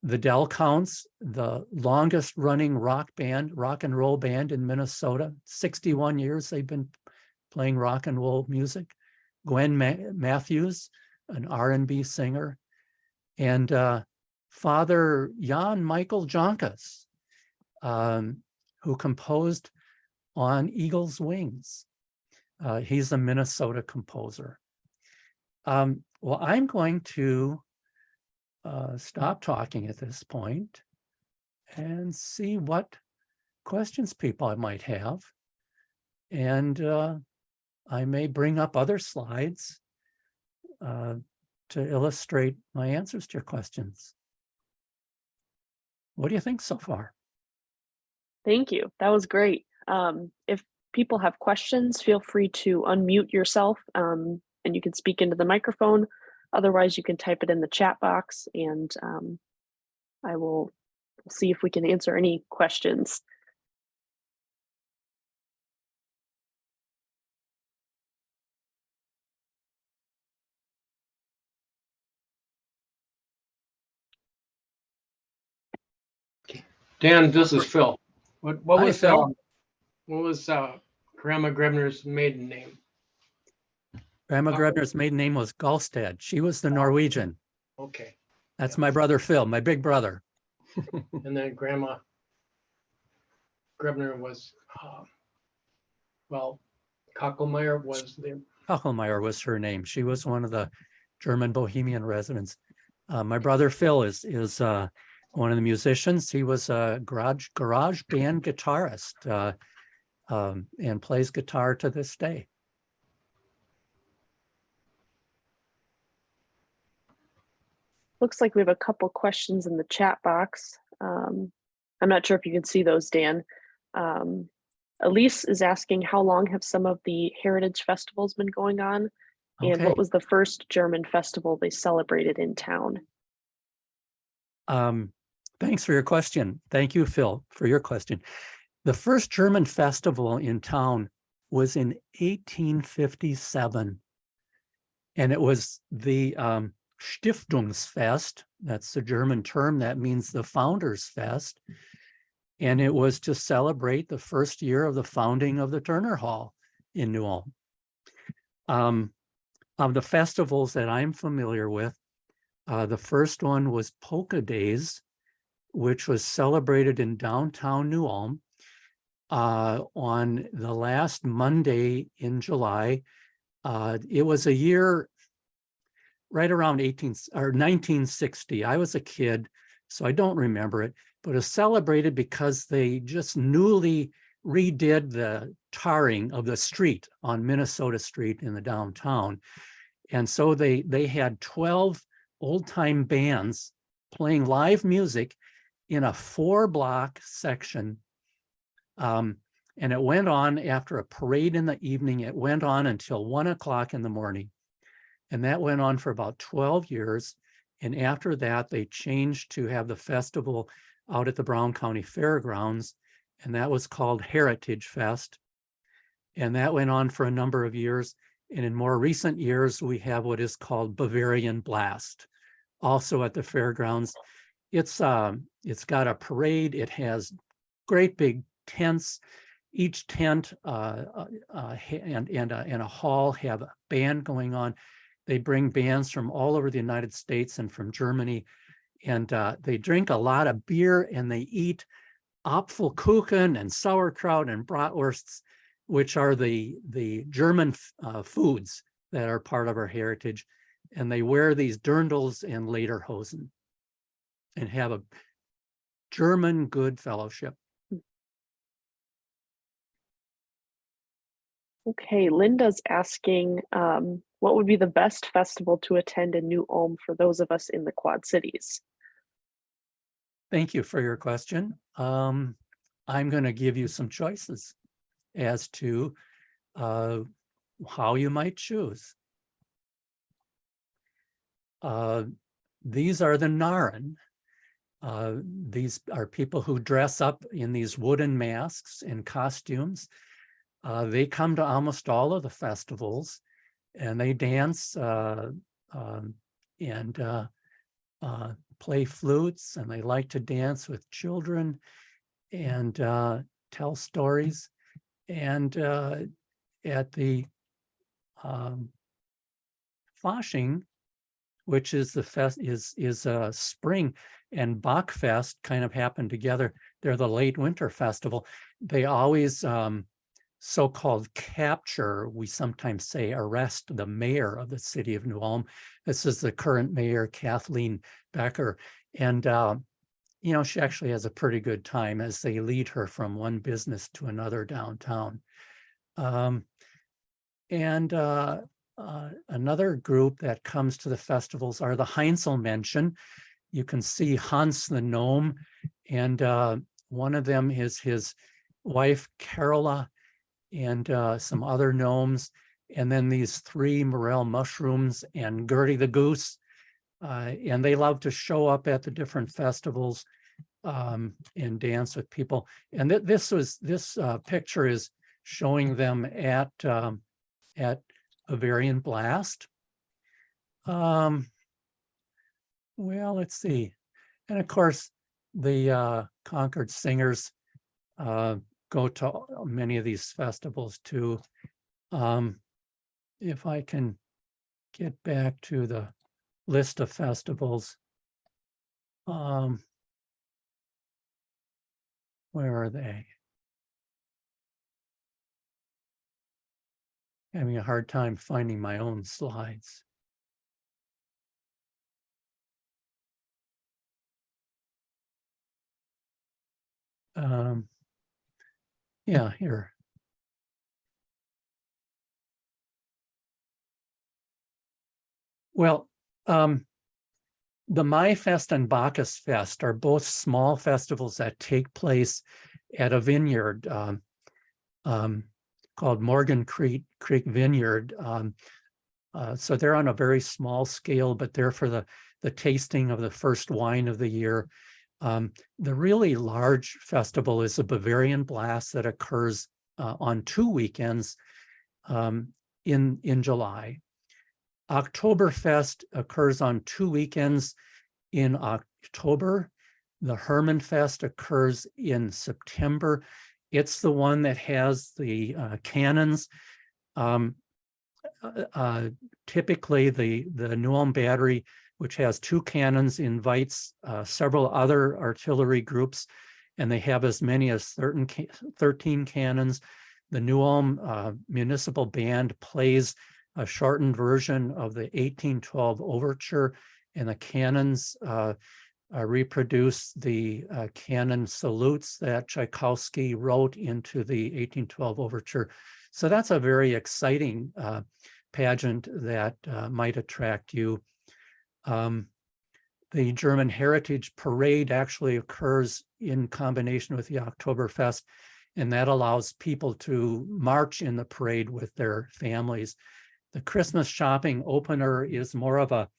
the Del Counts, the longest running rock and roll band in Minnesota. 61 years they've been playing rock and roll music. Gwen Matthews, an R&B singer, and Father Jan Michael Jonkas, who composed On Eagle's Wings. He's a Minnesota composer. Well, I'm going to stop talking at this point and see what questions people might have. And I may bring up other slides to illustrate my answers to your questions. What do you think so far? Thank you. That was great. If people have questions, feel free to unmute yourself and you can speak into the microphone. Otherwise, you can type it in the chat box and I will see if we can answer any questions. Dan, this is Phil. What was Phil. What was Grandma Groebner's maiden name? Grandma Groebner's maiden name was Galstad. She was the Norwegian. Okay. That's my brother Phil, my big brother. And then Grandma Groebner was, well, Kockelmeyer was the, Kachelmeyer was her name. She was one of the German Bohemian residents. My brother Phil is one of the musicians. He was a garage band guitarist and plays guitar to this day. Looks like we have a couple questions in the chat box. I'm not sure if you can see those, Dan. Elise is asking, how long have some of the heritage festivals been going on? And Okay. what was the first German festival they celebrated in town? Thanks for your question. Thank you, Phil, for your question. The first German festival in town was in 1857. And it was the Stiftungsfest. That's the German term. That means the Founders Fest. And it was to celebrate the first year of the founding of the Turner Hall in New Ulm. Of the festivals that I'm familiar with, the first one was Polka Days, which was celebrated in downtown New Ulm on the last Monday in July. It was a year right around 1960. I was a kid, so I don't remember it, but it was celebrated because they just newly redid the tarring of the street on Minnesota Street in the downtown. And so they had 12 old-time bands playing live music in a 4-block section. And it went on after a parade in the evening. It went on until 1 o'clock in the morning. And that went on for about 12 years. And after that, they changed to have the festival out at the Brown County Fairgrounds. And that was called Heritage Fest. And that went on for a number of years. And in more recent years, we have what is called Bavarian Blast, also at the fairgrounds. It's got a parade. It has great big tents. Each tent and a hall have a band going on. They bring bands from all over the United States and from Germany. And they drink a lot of beer and they eat Apfelkuchen and sauerkraut and bratwursts, which are the German foods that are part of our heritage. And they wear these dirndls and lederhosen and have a German good fellowship. Okay, Linda's asking, what would be the best festival to attend in New Ulm for those of us in the Quad Cities? Thank you for your question. I'm going to give you some choices as to how you might choose. These are the Narren. These are people who dress up in these wooden masks and costumes. They come to almost all of the festivals and they dance and play flutes, and they like to dance with children and tell stories. And at the Fasching, which is the fest, is spring, and Bachfest kind of happen together. They're the late winter festival. They always so-called capture, we sometimes say arrest the mayor of the city of New Ulm. This is the current mayor, Kathleen Becker. And, you know, she actually has a pretty good time as they lead her from one business to another downtown. Another group that comes to the festivals are the Heinzelmenschen. You can see Hans the Gnome, and one of them is his wife, Carola, and some other gnomes, and then these 3 morel mushrooms and Gertie the goose. And they love to show up at the different festivals and dance with people. And this picture is showing them at Bavarian Blast. Well, let's see. And of course, the Concord Singers go to many of these festivals too. If I can get back to the list of festivals. Where are they? Having a hard time finding my own slides. Yeah, here. Well, the Maifest and Bacchus Fest are both small festivals that take place at a vineyard called Morgan Creek Vineyard. So they're on a very small scale, but they're for the tasting of the first wine of the year. The really large festival is the Bavarian Blast that occurs on 2 weekends in July. Oktoberfest occurs on 2 weekends in October. The Hermannfest occurs in September. It's the one that has the cannons. Typically, the New Ulm Battery, which has 2 cannons, invites several other artillery groups, and they have as many as 13 cannons. The New Ulm Municipal Band plays a shortened version of the 1812 overture, and the cannons reproduce the canon salutes that Tchaikovsky wrote into the 1812 overture. So that's a very exciting pageant that might attract you. The German Heritage Parade actually occurs in combination with the Oktoberfest, and that allows people to march in the parade with their families. The Christmas shopping opener is more of a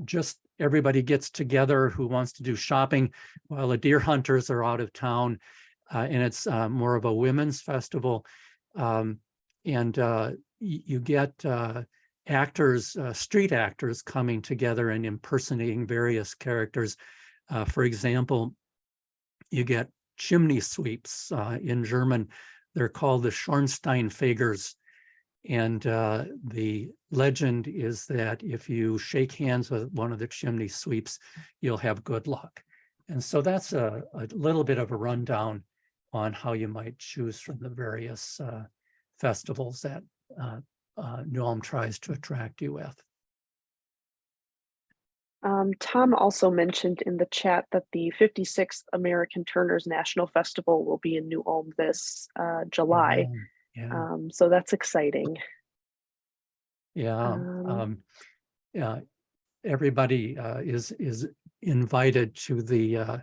just everybody gets together who wants to do shopping while the deer hunters are out of town, and it's more of a women's festival. You get actors, street actors coming together and impersonating various characters. For example, you get chimney sweeps. In German, they're called the Schornsteinfegers. And the legend is that if you shake hands with one of the chimney sweeps, you'll have good luck. And so that's a little bit of a rundown on how you might choose from the various festivals that New Ulm tries to attract you with. Tom also mentioned in the chat that the 56th American Turners National Festival will be in New Ulm this July. Yeah. So that's exciting. Yeah. Everybody is invited to the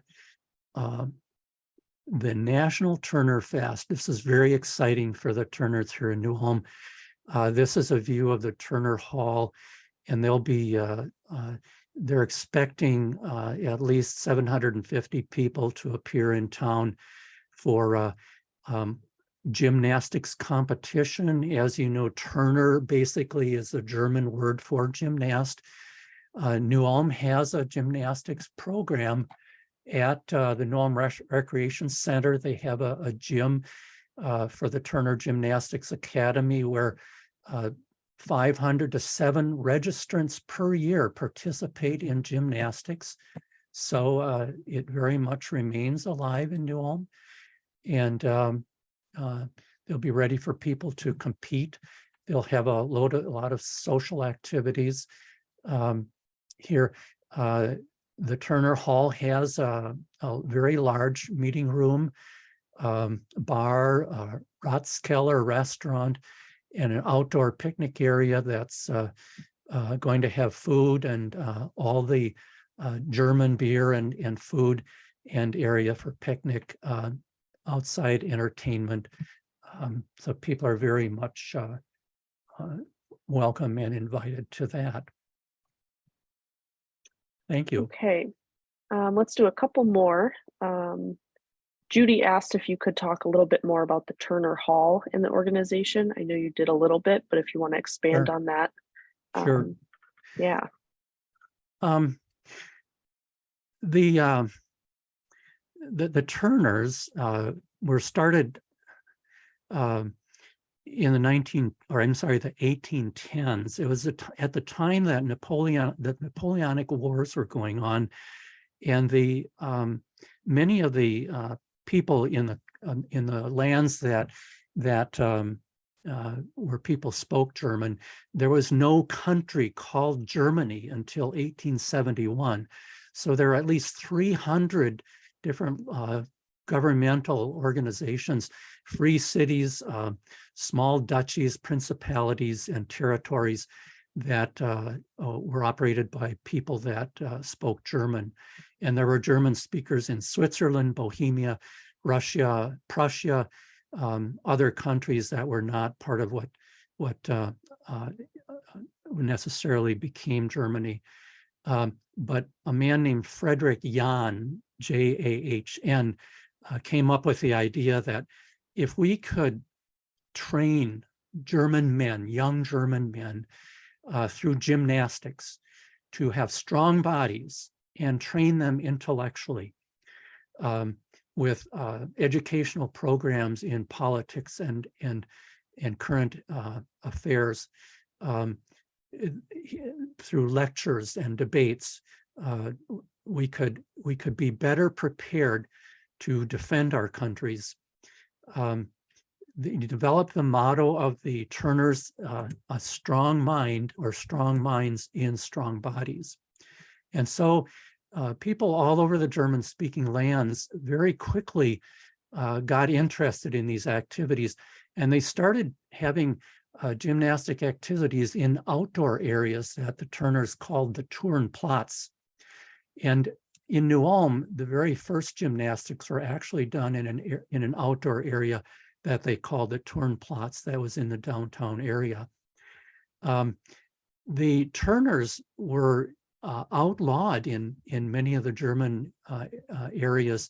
National Turner Fest. This is very exciting for the Turners here in New Ulm. This is a view of the Turner Hall, and they'll be they're expecting at least 750 people to appear in town for gymnastics competition. As you know, Turner basically is the German word for gymnast. New Ulm has a gymnastics program at the New Ulm Recreation Center. They have a gym for the Turner Gymnastics Academy where 500 to 7 registrants per year participate in gymnastics. So it very much remains alive in New Ulm. And they'll be ready for people to compete. They'll have a lot of social activities here. The Turner Hall has a very large meeting room, bar, Ratskeller restaurant, and an outdoor picnic area that's going to have food and all the German beer and food, and area for picnic, outside entertainment. So people are very much welcome and invited to that. Thank you. Okay, let's do a couple more. Judy asked if you could talk a little bit more about the Turner Hall in the organization. I know you did a little bit, but if you want to expand on that. Sure. Yeah. The Turners were started in the 1810s. It was at the time that the Napoleonic Wars were going on, And the many of the people in the lands that where people spoke German, there was no country called Germany until 1871. So there are at least 300 different governmental organizations, free cities, small duchies, principalities, and territories that were operated by people that spoke German. And there were German speakers in Switzerland, Bohemia, Russia, Prussia, other countries that were not part of what necessarily became Germany. But a man named Frederick Jahn, Jahn, came up with the idea that if we could train German men, young German men, through gymnastics to have strong bodies and train them intellectually with educational programs in politics and current affairs, through lectures and debates, we could be better prepared to defend our countries. Develop the motto of the Turners, a strong mind or strong minds in strong bodies. And so people all over the German-speaking lands very quickly got interested in these activities, and they started having gymnastic activities in outdoor areas that the Turners called the Turnplatz. And in New Ulm, the very first gymnastics were actually done in an outdoor area that they called the Turnplatz, that was in the downtown area. The Turners were outlawed in many of the German areas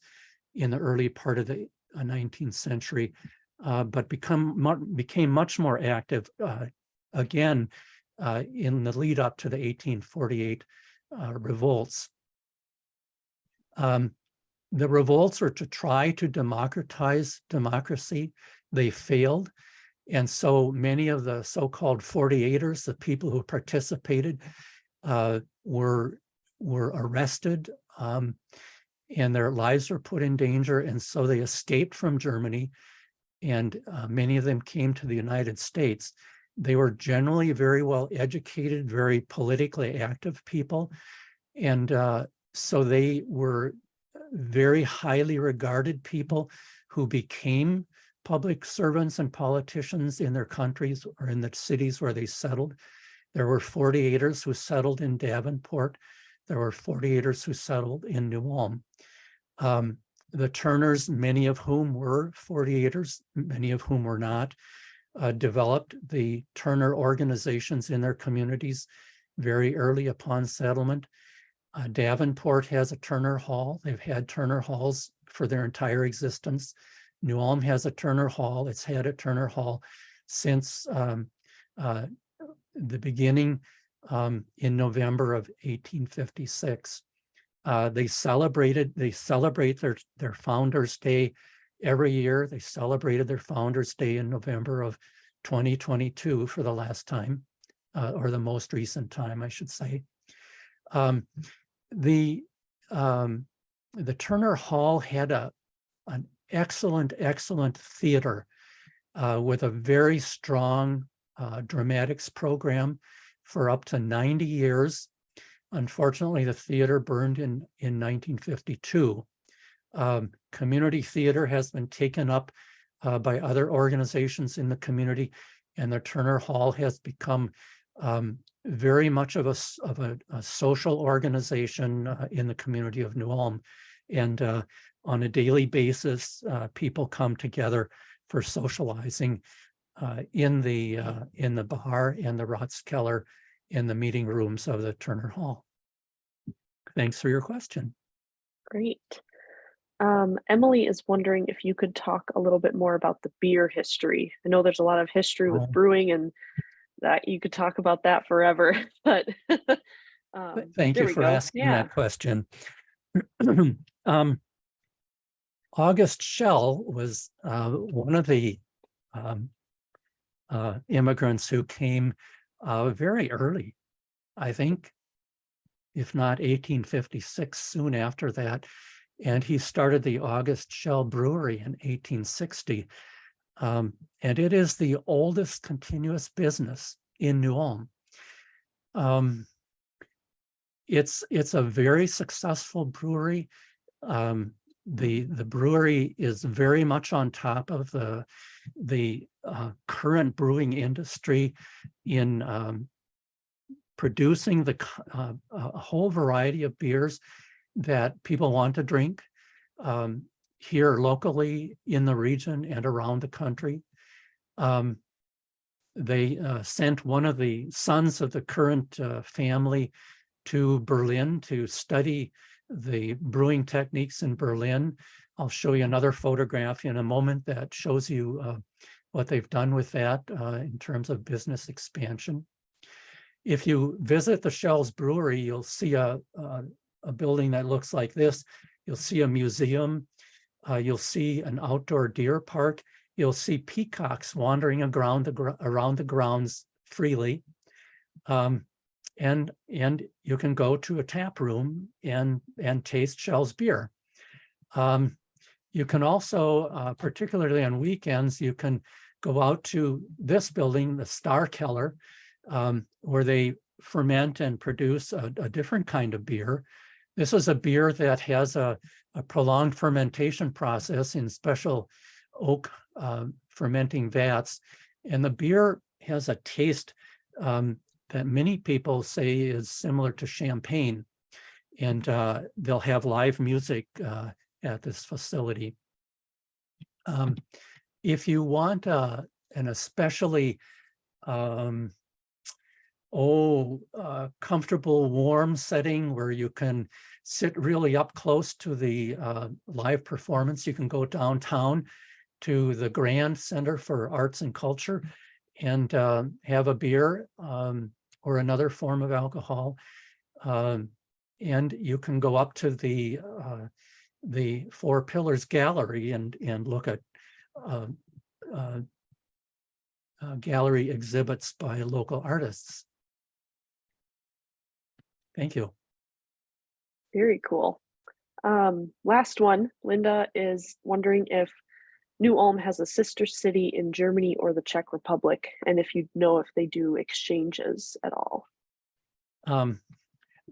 in the early part of the 19th century, but became much more active again in the lead up to the 1848 revolts. The revolts were to try to democratize democracy. They failed. And so many of the so-called 48ers, the people who participated, were arrested and their lives were put in danger. And so they escaped from Germany, and many of them came to the United States. They were generally very well educated, very politically active people. And so they were very highly regarded people who became public servants and politicians in their countries or in the cities where they settled. There were 48ers who settled in Davenport. There were 48ers who settled in New Ulm. The Turners, many of whom were 48ers, many of whom were not, developed the Turner organizations in their communities very early upon settlement. Davenport has a Turner Hall. They've had Turner Halls for their entire existence. New Ulm has a Turner Hall. It's had a Turner Hall since the beginning in November of 1856. They celebrate their Founders Day every year. They celebrated their Founders Day in November of 2022 for the last time, or the most recent time, I should say. The Turner Hall had an excellent theater with a very strong dramatics program for up to 90 years. Unfortunately, the theater burned in 1952. Community theater has been taken up by other organizations in the community, and the Turner Hall has become very much of a social organization in the community of New Ulm. And on a daily basis, people come together for socializing in the bar and the Ratskeller in the meeting rooms of the Turner Hall. Thanks for your question. Great. Emily is wondering if you could talk a little bit more about the beer history. I know there's a lot of history with brewing, and that you could talk about that forever, but thank you for asking that question. August Schell was one of the immigrants who came very early, I think if not 1856, soon after that. And he started the August Shell Brewery in 1860. And it is the oldest continuous business in New Ulm. It's a very successful brewery. The brewery is very much on top of the current brewing industry in producing a whole variety of beers that people want to drink here locally in the region and around the country. They sent one of the sons of the current family to Berlin to study the brewing techniques in Berlin. I'll show you another photograph in a moment that shows you what they've done with that in terms of business expansion. If you visit the Shell's Brewery, you'll see a building that looks like this. You'll see a museum. You'll see an outdoor deer park. You'll see peacocks wandering around the grounds freely. And you can go to a tap room and taste Shell's beer. You can also, particularly on weekends, you can go out to this building, the Star Keller, where they ferment and produce a different kind of beer. This is a beer that has a prolonged fermentation process in special oak fermenting vats. And the beer has a taste that many people say is similar to champagne. And they'll have live music at this facility. If you want an especially comfortable, warm setting where you can sit really up close to the live performance, you can go downtown to the Grand Center for Arts and Culture and have a beer or another form of alcohol. And you can go up to the Four Pillars Gallery and look at gallery exhibits by local artists. Thank you. Very cool. Last one, Linda is wondering if New Ulm has a sister city in Germany or the Czech Republic, and if you know if they do exchanges at all.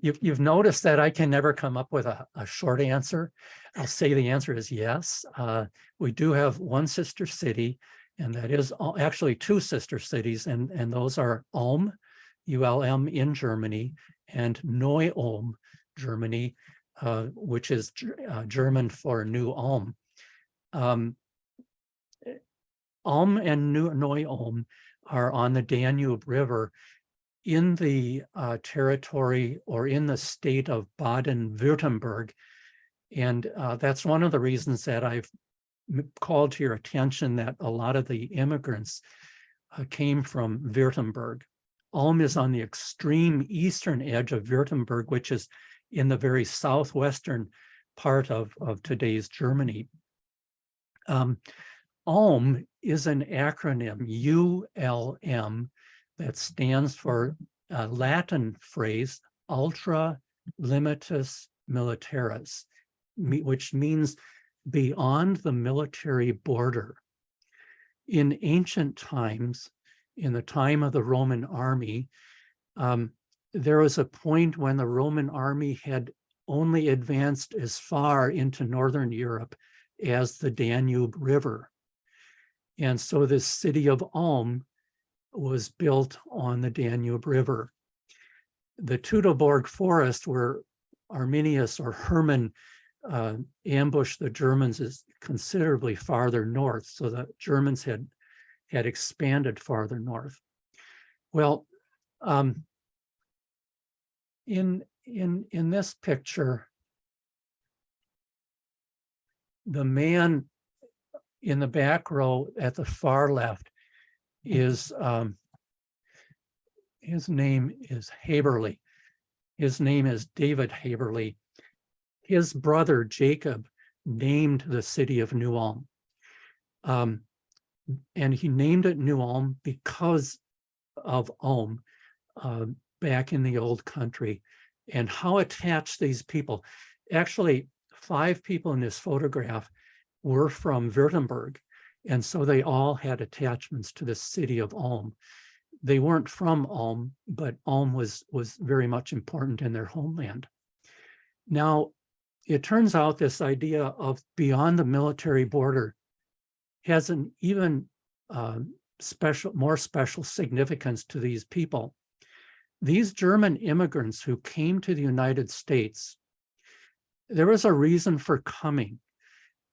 You've noticed that I can never come up with a short answer. I'll say the answer is yes. We do have one sister city, and that is actually two sister cities, and those are Ulm, ULM in Germany, and Neu-Ulm, Germany, which is German for New Ulm. Ulm and Neu-Ulm are on the Danube River in the territory or in the state of Baden-Württemberg. And that's one of the reasons that I've called to your attention that a lot of the immigrants came from Württemberg. Ulm is on the extreme eastern edge of Württemberg, which is in the very southwestern part of today's Germany. Ulm is an acronym, ULM, that stands for a Latin phrase, ultra limites militaris, which means beyond the military border. In ancient times, in the time of the Roman army, there was a point when the Roman army had only advanced as far into Northern Europe as the Danube River. And so this city of Ulm was built on the Danube River. The Teutoburg forest, where Arminius or Hermann ambushed the Germans, is considerably farther north, so the Germans had expanded farther north. Well, in this picture, the man in the back row at the far left is, his name is Haberle. His name is David Haberle. His brother Jacob named the city of New Ulm. And he named it New Ulm because of Ulm back in the old country. and how attached these people. Actually, 5 people in this photograph were from Württemberg, and so they all had attachments to the city of Ulm. They weren't from Ulm, but Ulm was very much important in their homeland. Now, it turns out this idea of beyond the military border has an even more special significance to these people. These German immigrants who came to the United States, there was a reason for coming,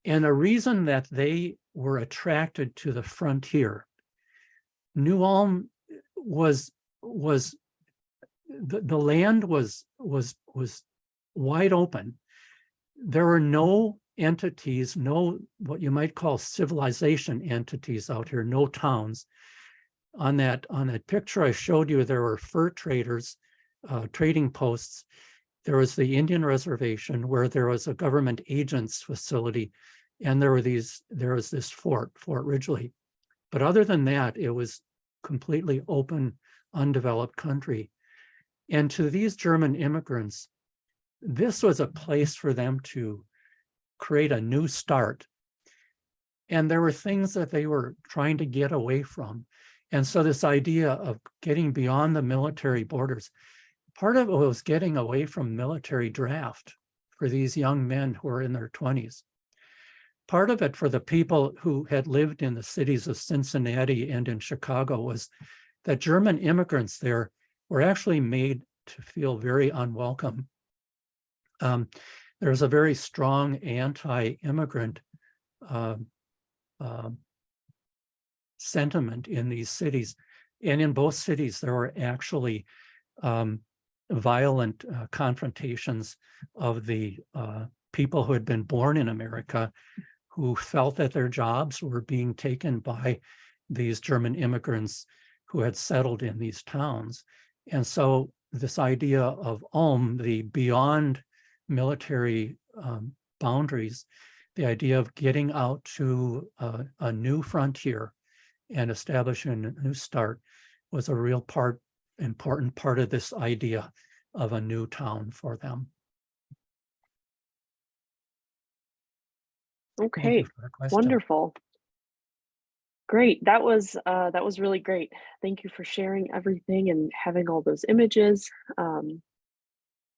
and a reason that they were attracted to the frontier. New Ulm was the land was wide open. There were no entities, no what you might call civilization entities out here, no towns. On that picture I showed you, there were fur traders, trading posts. There was the Indian reservation where there was a government agent's facility, and there was this Fort Ridgely. But other than that, it was completely open, undeveloped country. And to these German immigrants, this was a place for them to create a new start. And there were things that they were trying to get away from. And so this idea of getting beyond the military borders, part of it was getting away from military draft for these young men who were in their 20s. Part of it for the people who had lived in the cities of Cincinnati and in Chicago was that German immigrants there were actually made to feel very unwelcome. There's a very strong anti-immigrant sentiment in these cities. And in both cities, there were actually violent confrontations of the people who had been born in America, who felt that their jobs were being taken by these German immigrants who had settled in these towns. And so this idea of Ulm, the beyond military boundaries, the idea of getting out to a new frontier and establishing a new start, was a real important part of this idea of a new town for them. Okay, wonderful. Great. That was really great. Thank you for sharing everything and having all those images.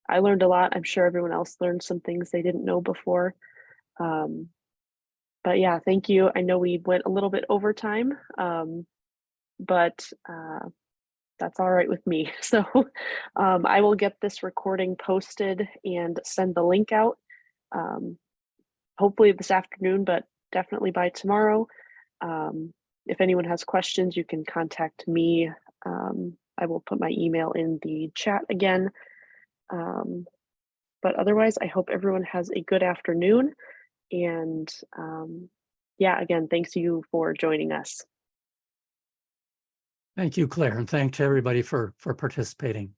I learned a lot. I'm sure everyone else learned some things they didn't know before. But yeah, thank you. I know we went a little bit over time, but that's all right with me. So I will get this recording posted and send the link out. Hopefully this afternoon, but definitely by tomorrow. If anyone has questions, you can contact me. I will put my email in the chat again. But otherwise, I hope everyone has a good afternoon. And yeah, again, thanks to you for joining us. Thank you, Claire, and thanks to everybody for participating.